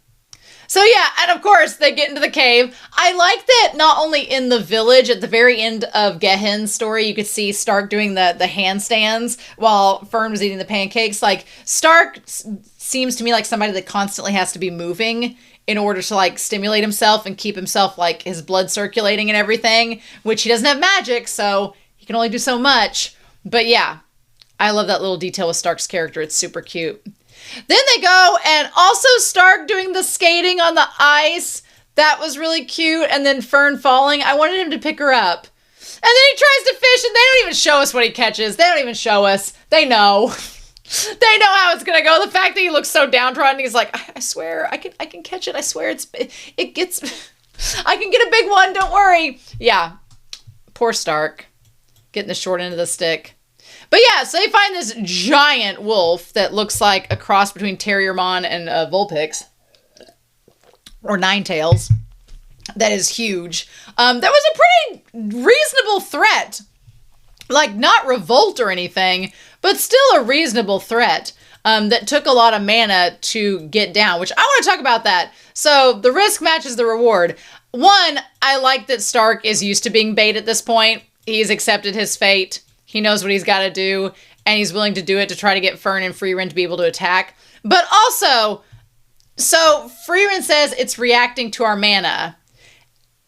So yeah, and of course they get into the cave. I like that not only in the village, at the very end of Gehen's story, you could see Stark doing the handstands while Fern was eating the pancakes. Like, Stark seems to me like somebody that constantly has to be moving in order to like stimulate himself and keep himself like his blood circulating and everything, which he doesn't have magic, so he can only do so much. But yeah, I love that little detail with Stark's character. It's super cute. Then they go and also Stark doing the skating on the ice. That was really cute. And then Fern falling. I wanted him to pick her up. And then he tries to fish and they don't even show us what he catches. They don't even show us. They know. They know how it's going to go. The fact that he looks so downtrodden, he's like, I swear, I can catch it. I swear it gets, I can get a big one. Don't worry. Yeah. Poor Stark. Getting the short end of the stick. But yeah, so they find this giant wolf that looks like a cross between Terriermon and Vulpix. Or Ninetails. That is huge. That was a pretty reasonable threat. Like, not revolt or anything, but still a reasonable threat that took a lot of mana to get down, which I want to talk about that. So, the risk matches the reward. One, I like that Stark is used to being bait at this point. He's accepted his fate. He knows what he's got to do, and he's willing to do it to try to get Fern and Frieren to be able to attack. But also, so Frieren says it's reacting to our mana.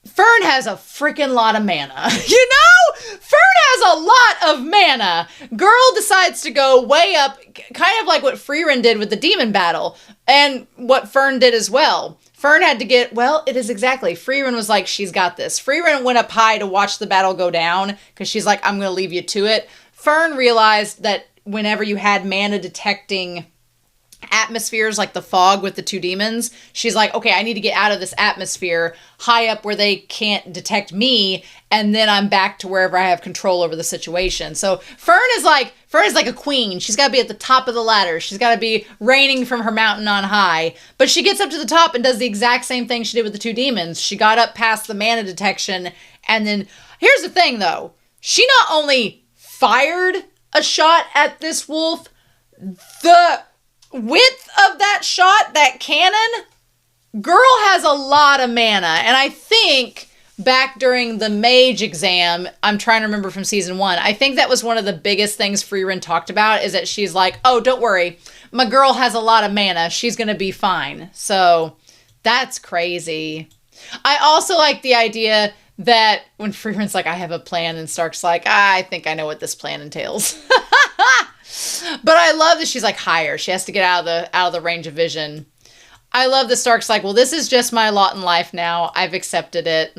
Fern has a freaking lot of mana. You know? Fern has a lot of mana. Girl decides to go way up, kind of like what Frieren did with the demon battle, and what Fern did as well. Fern had to get, well, it is exactly. Frieren was like, she's got this. Frieren went up high to watch the battle go down, because she's like, I'm going to leave you to it. Fern realized that whenever you had mana detecting atmospheres like the fog with the two demons, she's like, okay, I need to get out of this atmosphere high up where they can't detect me, and then I'm back to wherever I have control over the situation. So Fern is like a queen. She's got to be at the top of the ladder. She's got to be reigning from her mountain on high. But she gets up to the top and does the exact same thing she did with the two demons. She got up past the mana detection, and then here's the thing though. She not only fired a shot at this wolf, the width of that shot, that cannon, girl has a lot of mana. And I think back during the mage exam, I'm trying to remember from season 1, I think that was one of the biggest things Frieren talked about, is that she's like, oh, don't worry, my girl has a lot of mana, she's gonna be fine. So that's crazy. I also like the idea that when Frieren's like, I have a plan, and Stark's like, I think I know what this plan entails. But I love that she's like higher. She has to get out of the range of vision. I love that Stark's like, well, this is just my lot in life now. I've accepted it.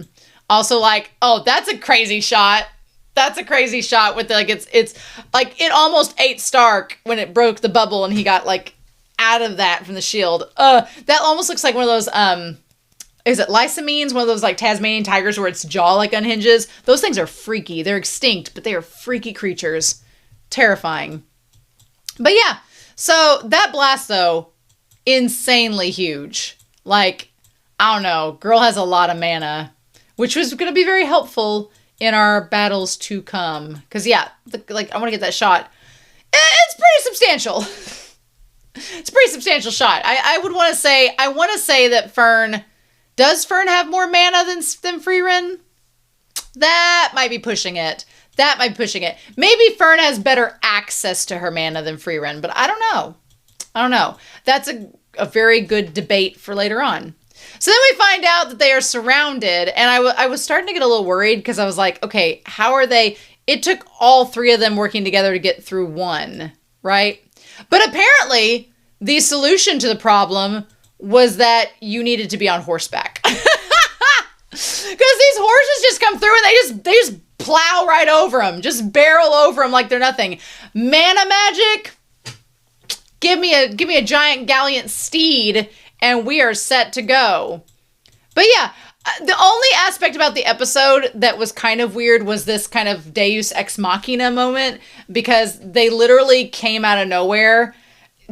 Also like, oh, that's a crazy shot. That's a crazy shot with like, it's like, it almost ate Stark when it broke the bubble and he got like out of that from the shield. That almost looks like one of those, is it lysamines? One of those like Tasmanian tigers where its jaw like unhinges. Those things are freaky. They're extinct, but they are freaky creatures. Terrifying. But yeah, so that blast though, insanely huge. Like, I don't know, girl has a lot of mana, which was going to be very helpful in our battles to come. Because yeah, like I want to get that shot. It's pretty substantial. It's a pretty substantial shot. I want to say that Fern, does Fern have more mana than Frieren? That might be pushing it. Maybe Fern has better access to her mana than Frieren, but I don't know. That's a very good debate for later on. So then we find out that they are surrounded, and I was starting to get a little worried because I was like, okay, how are they? It took all three of them working together to get through one, right? But apparently, the solution to the problem was that you needed to be on horseback. Because these horses just come through and they just plow right over them, just barrel over them like they're nothing. Mana magic, give me a giant gallant steed, and we are set to go. But yeah, the only aspect about the episode that was kind of weird was this kind of Deus Ex Machina moment, because they literally came out of nowhere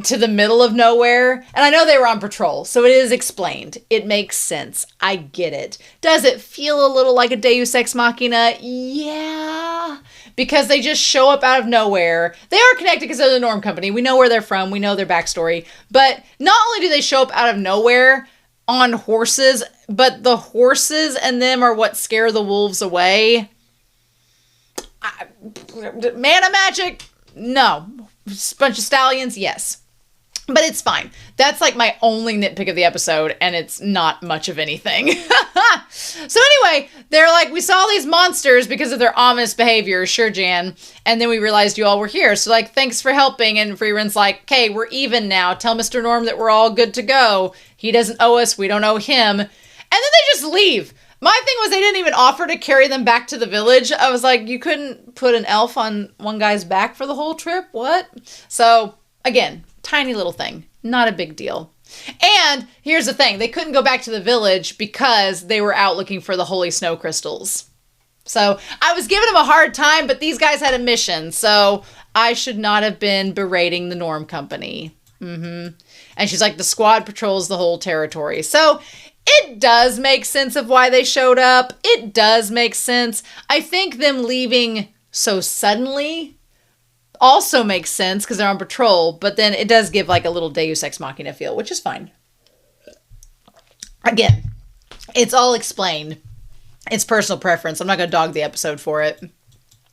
to the middle of nowhere. And I know they were on patrol, so it is explained. It makes sense. I get it. Does it feel a little like a Deus Ex Machina? Yeah. Because they just show up out of nowhere. They are connected because they're the Norm Company. We know where they're from. We know their backstory. But not only do they show up out of nowhere on horses, but the horses and them are what scare the wolves away. Mana magic? No. Bunch of stallions? Yes. But it's fine. That's like my only nitpick of the episode, and it's not much of anything. So anyway, they're like, we saw these monsters because of their ominous behavior. Sure, Jan. And then we realized you all were here. So like, thanks for helping. And Frieren's like, okay, we're even now. Tell Mr. Norm that we're all good to go. He doesn't owe us. We don't owe him. And then they just leave. My thing was they didn't even offer to carry them back to the village. I was like, you couldn't put an elf on one guy's back for the whole trip? What? So again, tiny little thing. Not a big deal. And here's the thing. They couldn't go back to the village because they were out looking for the holy snow crystals. So I was giving them a hard time, but these guys had a mission. So I should not have been berating the Norm Company. And she's like, the squad patrols the whole territory. So it does make sense of why they showed up. It does make sense. I think them leaving so suddenly also makes sense because they're on patrol, but then it does give like a little Deus Ex Machina feel, which is fine. Again, it's all explained. It's personal preference. I'm not going to dog the episode for it.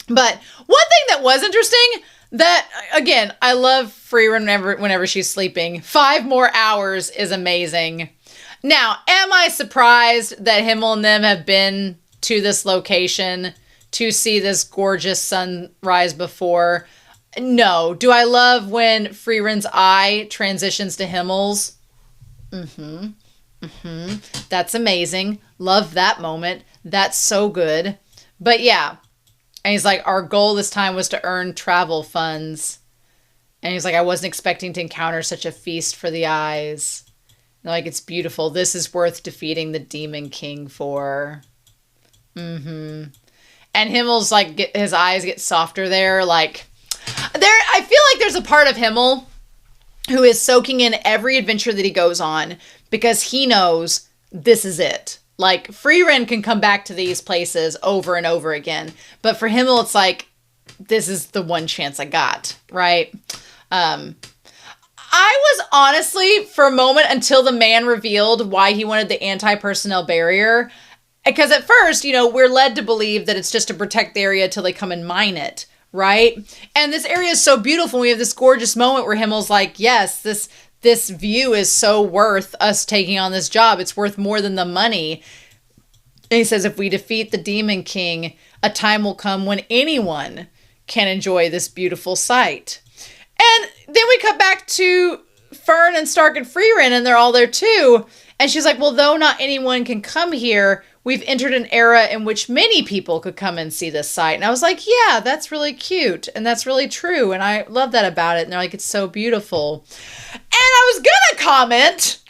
But one thing that was interesting, that, again, I love Frieren whenever she's sleeping. 5 more hours is amazing. Now, am I surprised that Himmel and them have been to this location to see this gorgeous sunrise before? No. Do I love when Frieren's eye transitions to Himmel's? That's amazing. Love that moment. That's so good. But yeah. And he's like, our goal this time was to earn travel funds. And he's like, I wasn't expecting to encounter such a feast for the eyes. And like, it's beautiful. This is worth defeating the Demon King for. And Himmel's like, his eyes get softer there. Like, I feel like there's a part of Himmel who is soaking in every adventure that he goes on because he knows this is it. Like, Frieren can come back to these places over and over again. But for Himmel, it's like, this is the one chance I got, right? I was honestly, for a moment, until the man revealed why he wanted the anti-personnel barrier, because at first, you know, we're led to believe that it's just to protect the area till they come and mine it. Right? And this area is so beautiful. We have this gorgeous moment where Himmel's like, yes, this view is so worth us taking on this job. It's worth more than the money. And he says, if we defeat the Demon King, a time will come when anyone can enjoy this beautiful sight. And then we cut back to Fern and Stark and Frieren, and they're all there too. And she's like, well, though not anyone can come here, we've entered an era in which many people could come and see this site. And I was like, yeah, that's really cute. And that's really true. And I love that about it. And they're like, it's so beautiful. And I was going to comment,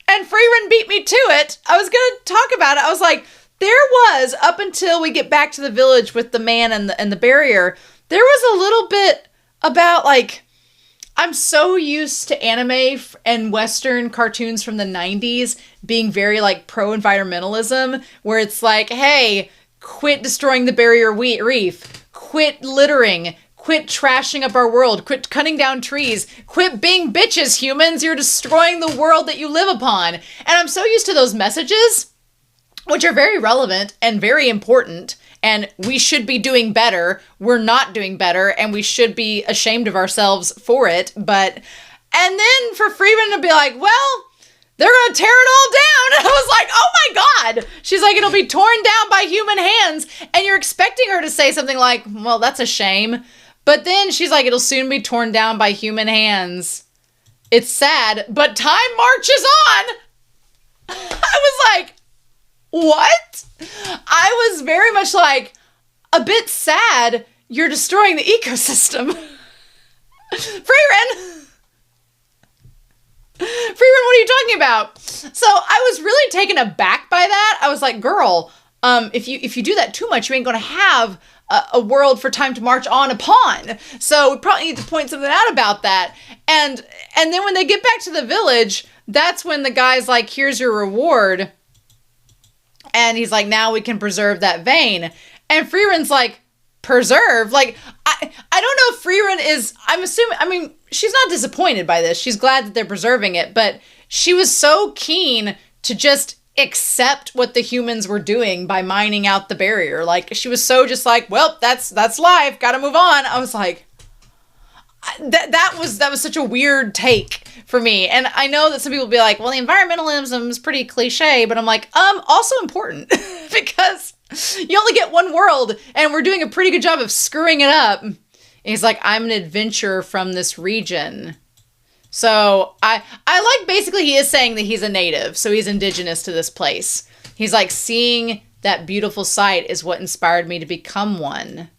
and Frieren beat me to it. I was going to talk about it. I was like, there was, up until we get back to the village with the man and the barrier, there was a little bit about like, I'm so used to anime and Western cartoons from the 90s being very like pro-environmentalism, where it's like, hey, quit destroying the barrier reef, quit littering, quit trashing up our world, quit cutting down trees, quit being bitches, humans, you're destroying the world that you live upon. And I'm so used to those messages, which are very relevant and very important. And we should be doing better. We're not doing better, and we should be ashamed of ourselves for it. But, and then for Frieren to be like, well, they're going to tear it all down. And I was like, oh my God. She's like, it'll be torn down by human hands. And you're expecting her to say something like, well, that's a shame. But then she's like, it'll soon be torn down by human hands. It's sad, but time marches on. I was like, what? I was very much like, a bit sad you're destroying the ecosystem. Frieren, what are you talking about? So I was really taken aback by that. I was like, girl, if you do that too much, you ain't going to have a world for time to march on upon. So we probably need to point something out about that. And then when they get back to the village, that's when the guy's like, here's your reward. And he's like, now we can preserve that vein. And Frieren's like, preserve? Like, I don't know if Frieren is, I'm assuming, I mean, she's not disappointed by this. She's glad that they're preserving it. But she was so keen to just accept what the humans were doing by mining out the barrier. Like, she was so just like, well, that's life. Gotta move on. I was like, that was such a weird take for me. And I know that some people will be like, well, the environmentalism is pretty cliche, but I'm like, also important because you only get one world and we're doing a pretty good job of screwing it up. And he's like, I'm an adventurer from this region. So I like, basically he is saying that he's a native. So he's indigenous to this place. He's like, seeing that beautiful sight is what inspired me to become one.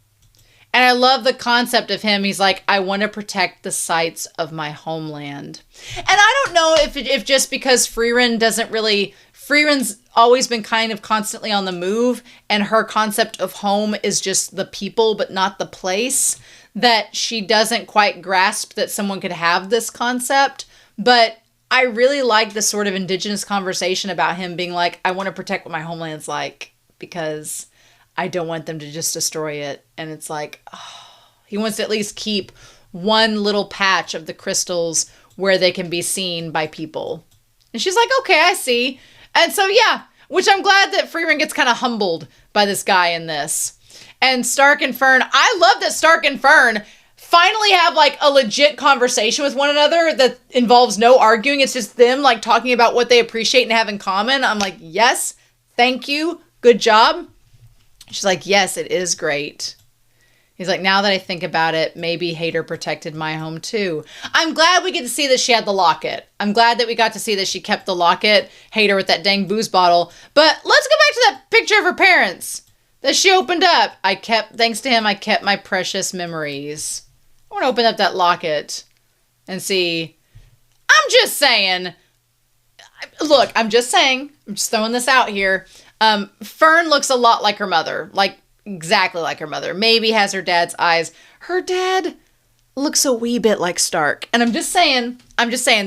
And I love the concept of him. He's like, I want to protect the sites of my homeland. And I don't know if just because Frieren's always been kind of constantly on the move, and her concept of home is just the people, but not the place, that she doesn't quite grasp that someone could have this concept. But I really like the sort of indigenous conversation about him being like, I want to protect what my homeland's like because I don't want them to just destroy it. And it's like, oh, he wants to at least keep one little patch of the crystals where they can be seen by people. And she's like, okay, I see. And so, yeah, which I'm glad that Frieren gets kind of humbled by this guy in this. And Stark and Fern, I love that Stark and Fern finally have like a legit conversation with one another that involves no arguing. It's just them like talking about what they appreciate and have in common. I'm like, yes, thank you. Good job. She's like, yes, it is great. He's like, now that I think about it, maybe Hater protected my home too. I'm glad we get to see that she had the locket. I'm glad that we got to see that she kept the locket. Hater with that dang booze bottle. But let's go back to that picture of her parents that she opened up. Thanks to him, I kept my precious memories. I want to open up that locket and see. I'm just saying. Look, I'm just throwing this out here. Fern looks a lot like her mother. Like, exactly like her mother. Maybe has her dad's eyes. Her dad looks a wee bit like Stark. And I'm just saying,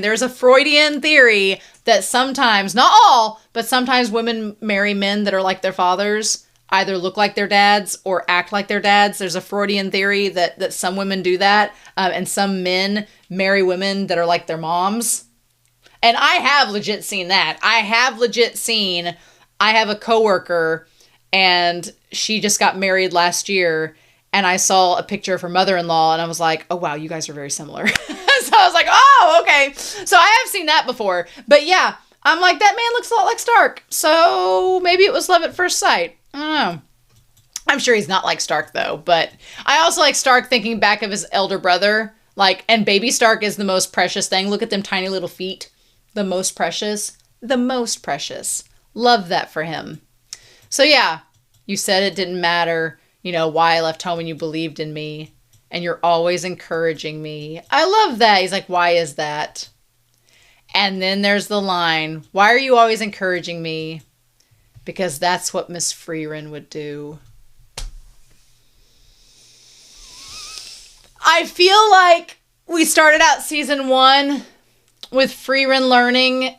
there's a Freudian theory that sometimes, not all, but sometimes women marry men that are like their fathers, either look like their dads or act like their dads. There's a Freudian theory that some women do that, and some men marry women that are like their moms. And I have legit seen that. I have a coworker, and she just got married last year, and I saw a picture of her mother-in-law, and I was like, oh, wow, you guys are very similar. So I was like, oh, okay. So I have seen that before. But yeah, I'm like, that man looks a lot like Stark. So maybe it was love at first sight. I don't know. I'm sure he's not like Stark, though. But I also like Stark thinking back of his elder brother. Like, and baby Stark is the most precious thing. Look at them tiny little feet. The most precious. The most precious. Love that for him. So yeah, you said it didn't matter, why I left home and you believed in me. And you're always encouraging me. I love that. He's like, why is that? And then there's the line, why are you always encouraging me? Because that's what Miss Frieren would do. I feel like we started out season 1 with Frieren learning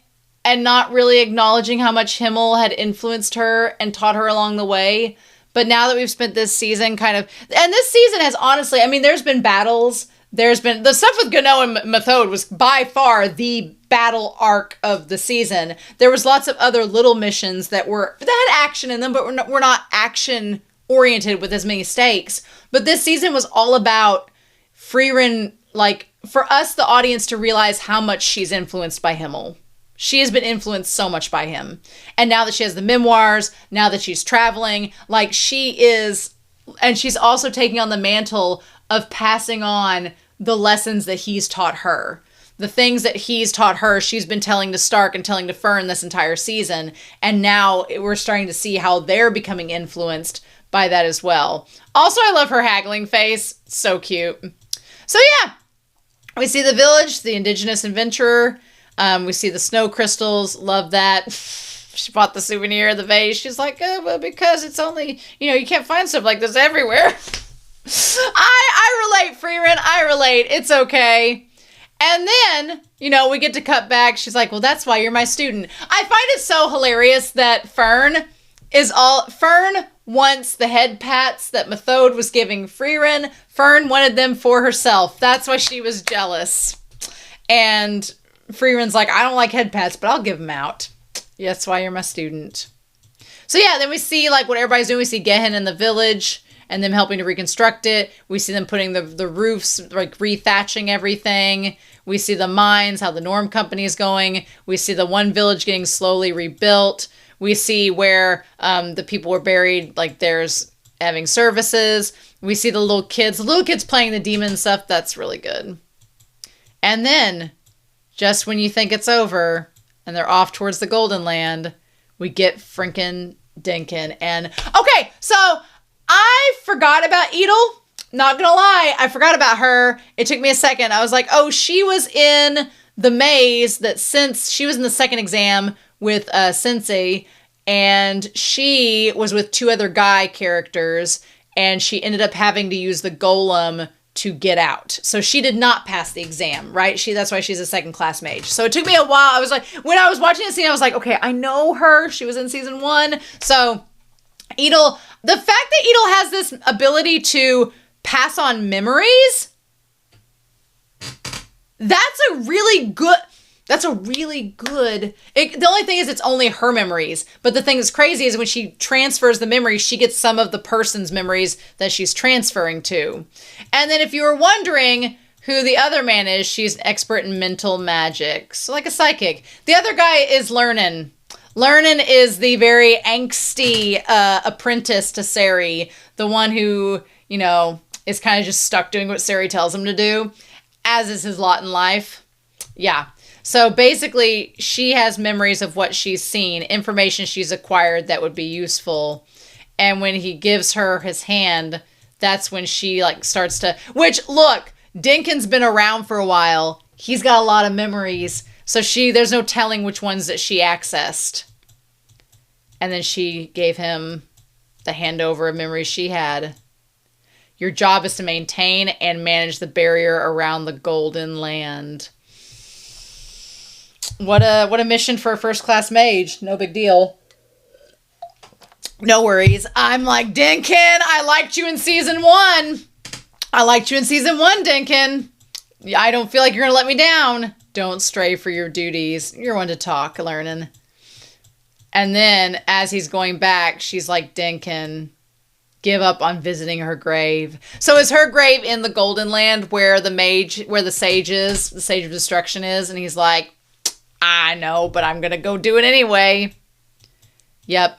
and not really acknowledging how much Himmel had influenced her and taught her along the way. But now that we've spent this season and this season has honestly, there's been battles. There's been, the stuff with Gano and Methode was by far the battle arc of the season. There was lots of other little missions that had action in them, but were not action oriented with as many stakes. But this season was all about Frieren, like, for us, the audience, to realize how much she's influenced by Himmel. She has been influenced so much by him. And now that she has the memoirs, now that she's traveling, like, she is, and she's also taking on the mantle of passing on the lessons that he's taught her. The things that he's taught her, she's been telling to Stark and telling to Fern this entire season. And now we're starting to see how they're becoming influenced by that as well. Also, I love her haggling face. So cute. So yeah, we see the village, the indigenous adventurer. We see the snow crystals. Love that. She bought the souvenir, the vase. She's like, well, because it's only, you can't find stuff like this everywhere. I relate, Frieren. I relate. It's okay. And then, we get to cut back. She's like, well, that's why you're my student. I find it so hilarious that Fern wants the head pats that Methode was giving Frieren. Fern wanted them for herself. That's why she was jealous. And Frieren's like, I don't like head pats, but I'll give them out. Yeah, that's why you're my student. So yeah, then we see like what everybody's doing. We see Gehen in the village. and them helping to reconstruct it. We see them putting the roofs, like rethatching everything. We see the mines, how the Norm Company is going. We see the one village getting slowly rebuilt. We see where the people were buried, like there's having services. We see the little kids playing the demon stuff. That's really good. And then, just when you think it's over and they're off towards the Golden Land, we get Frieren Dinkin. And okay, so I forgot about Edel. Not gonna lie, I forgot about her. It took me a second. I was like, oh, she was in the maze that since she was in the second exam with Sensei, and she was with two other guy characters, and she ended up having to use the golem to get out. So she did not pass the exam, right? That's why she's a second class mage. So it took me a while. I was like, when I was watching the scene, I was like, okay, I know her. She was in season 1. So Edel, the fact that Edel has this ability to pass on memories, that's a really good, the only thing is it's only her memories. But the thing that's crazy is when she transfers the memories, she gets some of the person's memories that she's transferring to. And then if you were wondering who the other man is, she's an expert in mental magic. So like a psychic. The other guy is Lernan. Lernan is the very angsty apprentice to Sari. The one who, is kind of just stuck doing what Sari tells him to do, as is his lot in life. Yeah. So basically, she has memories of what she's seen, information she's acquired that would be useful. And when he gives her his hand, that's when she starts to, which look, Dinkin's been around for a while. He's got a lot of memories. So there's no telling which ones that she accessed. And then she gave him the handover of memories she had. Your job is to maintain and manage the barrier around the Golden Land. What a mission for a first-class mage. No big deal. No worries. I'm like, Dinkin, I liked you in season 1. Dinkin. I don't feel like you're going to let me down. Don't stray for your duties. You're one to talk, learning. And then, as he's going back, she's like, Dinkin, give up on visiting her grave. So is her grave in the Golden Land where the sage is, the sage of destruction is? And he's like, I know, but I'm going to go do it anyway. Yep.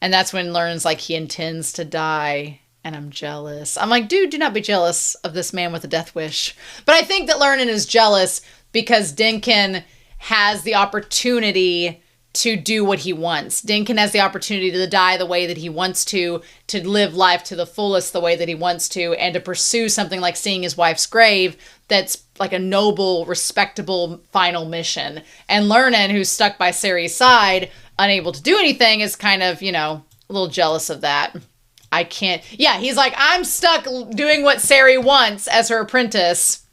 And that's when Learn's like, he intends to die, and I'm jealous. I'm like, dude, do not be jealous of this man with a death wish. But I think that Lernan is jealous because Dinkin has the opportunity to do what he wants. Dinkin has the opportunity to die the way that he wants to live life to the fullest the way that he wants to, and to pursue something like seeing his wife's grave that's like a noble, respectable final mission. And Lernan, who's stuck by Sari's side, unable to do anything, is kind of, a little jealous of that. I can't... Yeah, he's like, I'm stuck doing what Sari wants as her apprentice.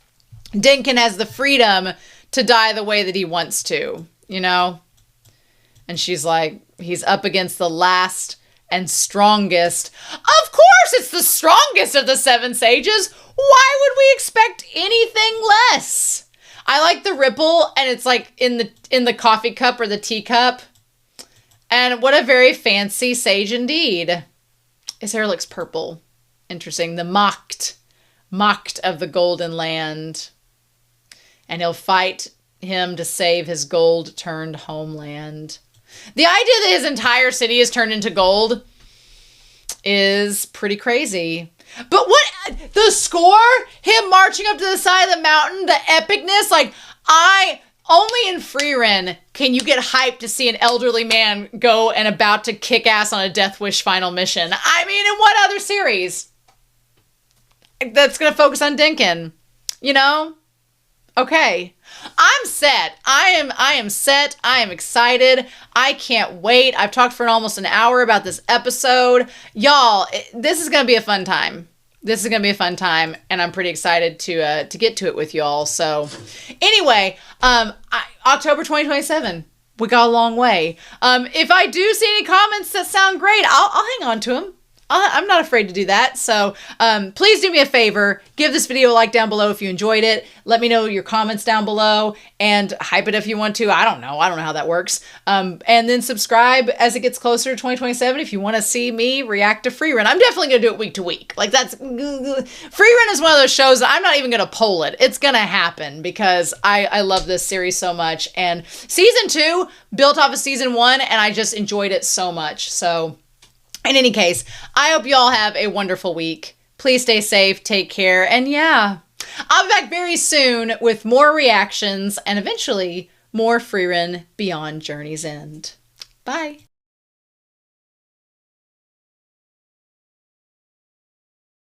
Dinkin has the freedom to die the way that he wants to, And she's like, he's up against the last and strongest. Of course it's the strongest of the 7 sages. Why would we expect anything less? I like the ripple, and it's like in the coffee cup or the teacup. And what a very fancy sage indeed. His hair looks purple. Interesting. The mocked of the Golden Land. And he'll fight him to save his gold-turned homeland. The idea that his entire city is turned into gold is pretty crazy. But the score, him marching up to the side of the mountain, the epicness, only in Frieren can you get hyped to see an elderly man go and about to kick ass on a Death Wish final mission. I mean, in what other series that's going to focus on Dinkin? Okay. I'm set. I am set. I am excited. I can't wait. I've talked for almost an hour about this episode. Y'all, this is going to be a fun time. And I'm pretty excited to get to it with y'all. So anyway, October 2027. We got a long way. If I do see any comments that sound great, I'll hang on to them. I'm not afraid to do that. So please do me a favor. Give this video a like down below if you enjoyed it. Let me know your comments down below and hype it if you want to. I don't know how that works. And then subscribe as it gets closer to 2027 if you want to see me react to Frieren. I'm definitely going to do it week to week. Like that's... Frieren is one of those shows that I'm not even going to poll it. It's going to happen because I love this series so much. And season 2 built off of season 1 and I just enjoyed it so much. So... in any case, I hope you all have a wonderful week. Please stay safe, take care, and yeah, I'll be back very soon with more reactions and eventually more Frieren Beyond Journey's End. Bye.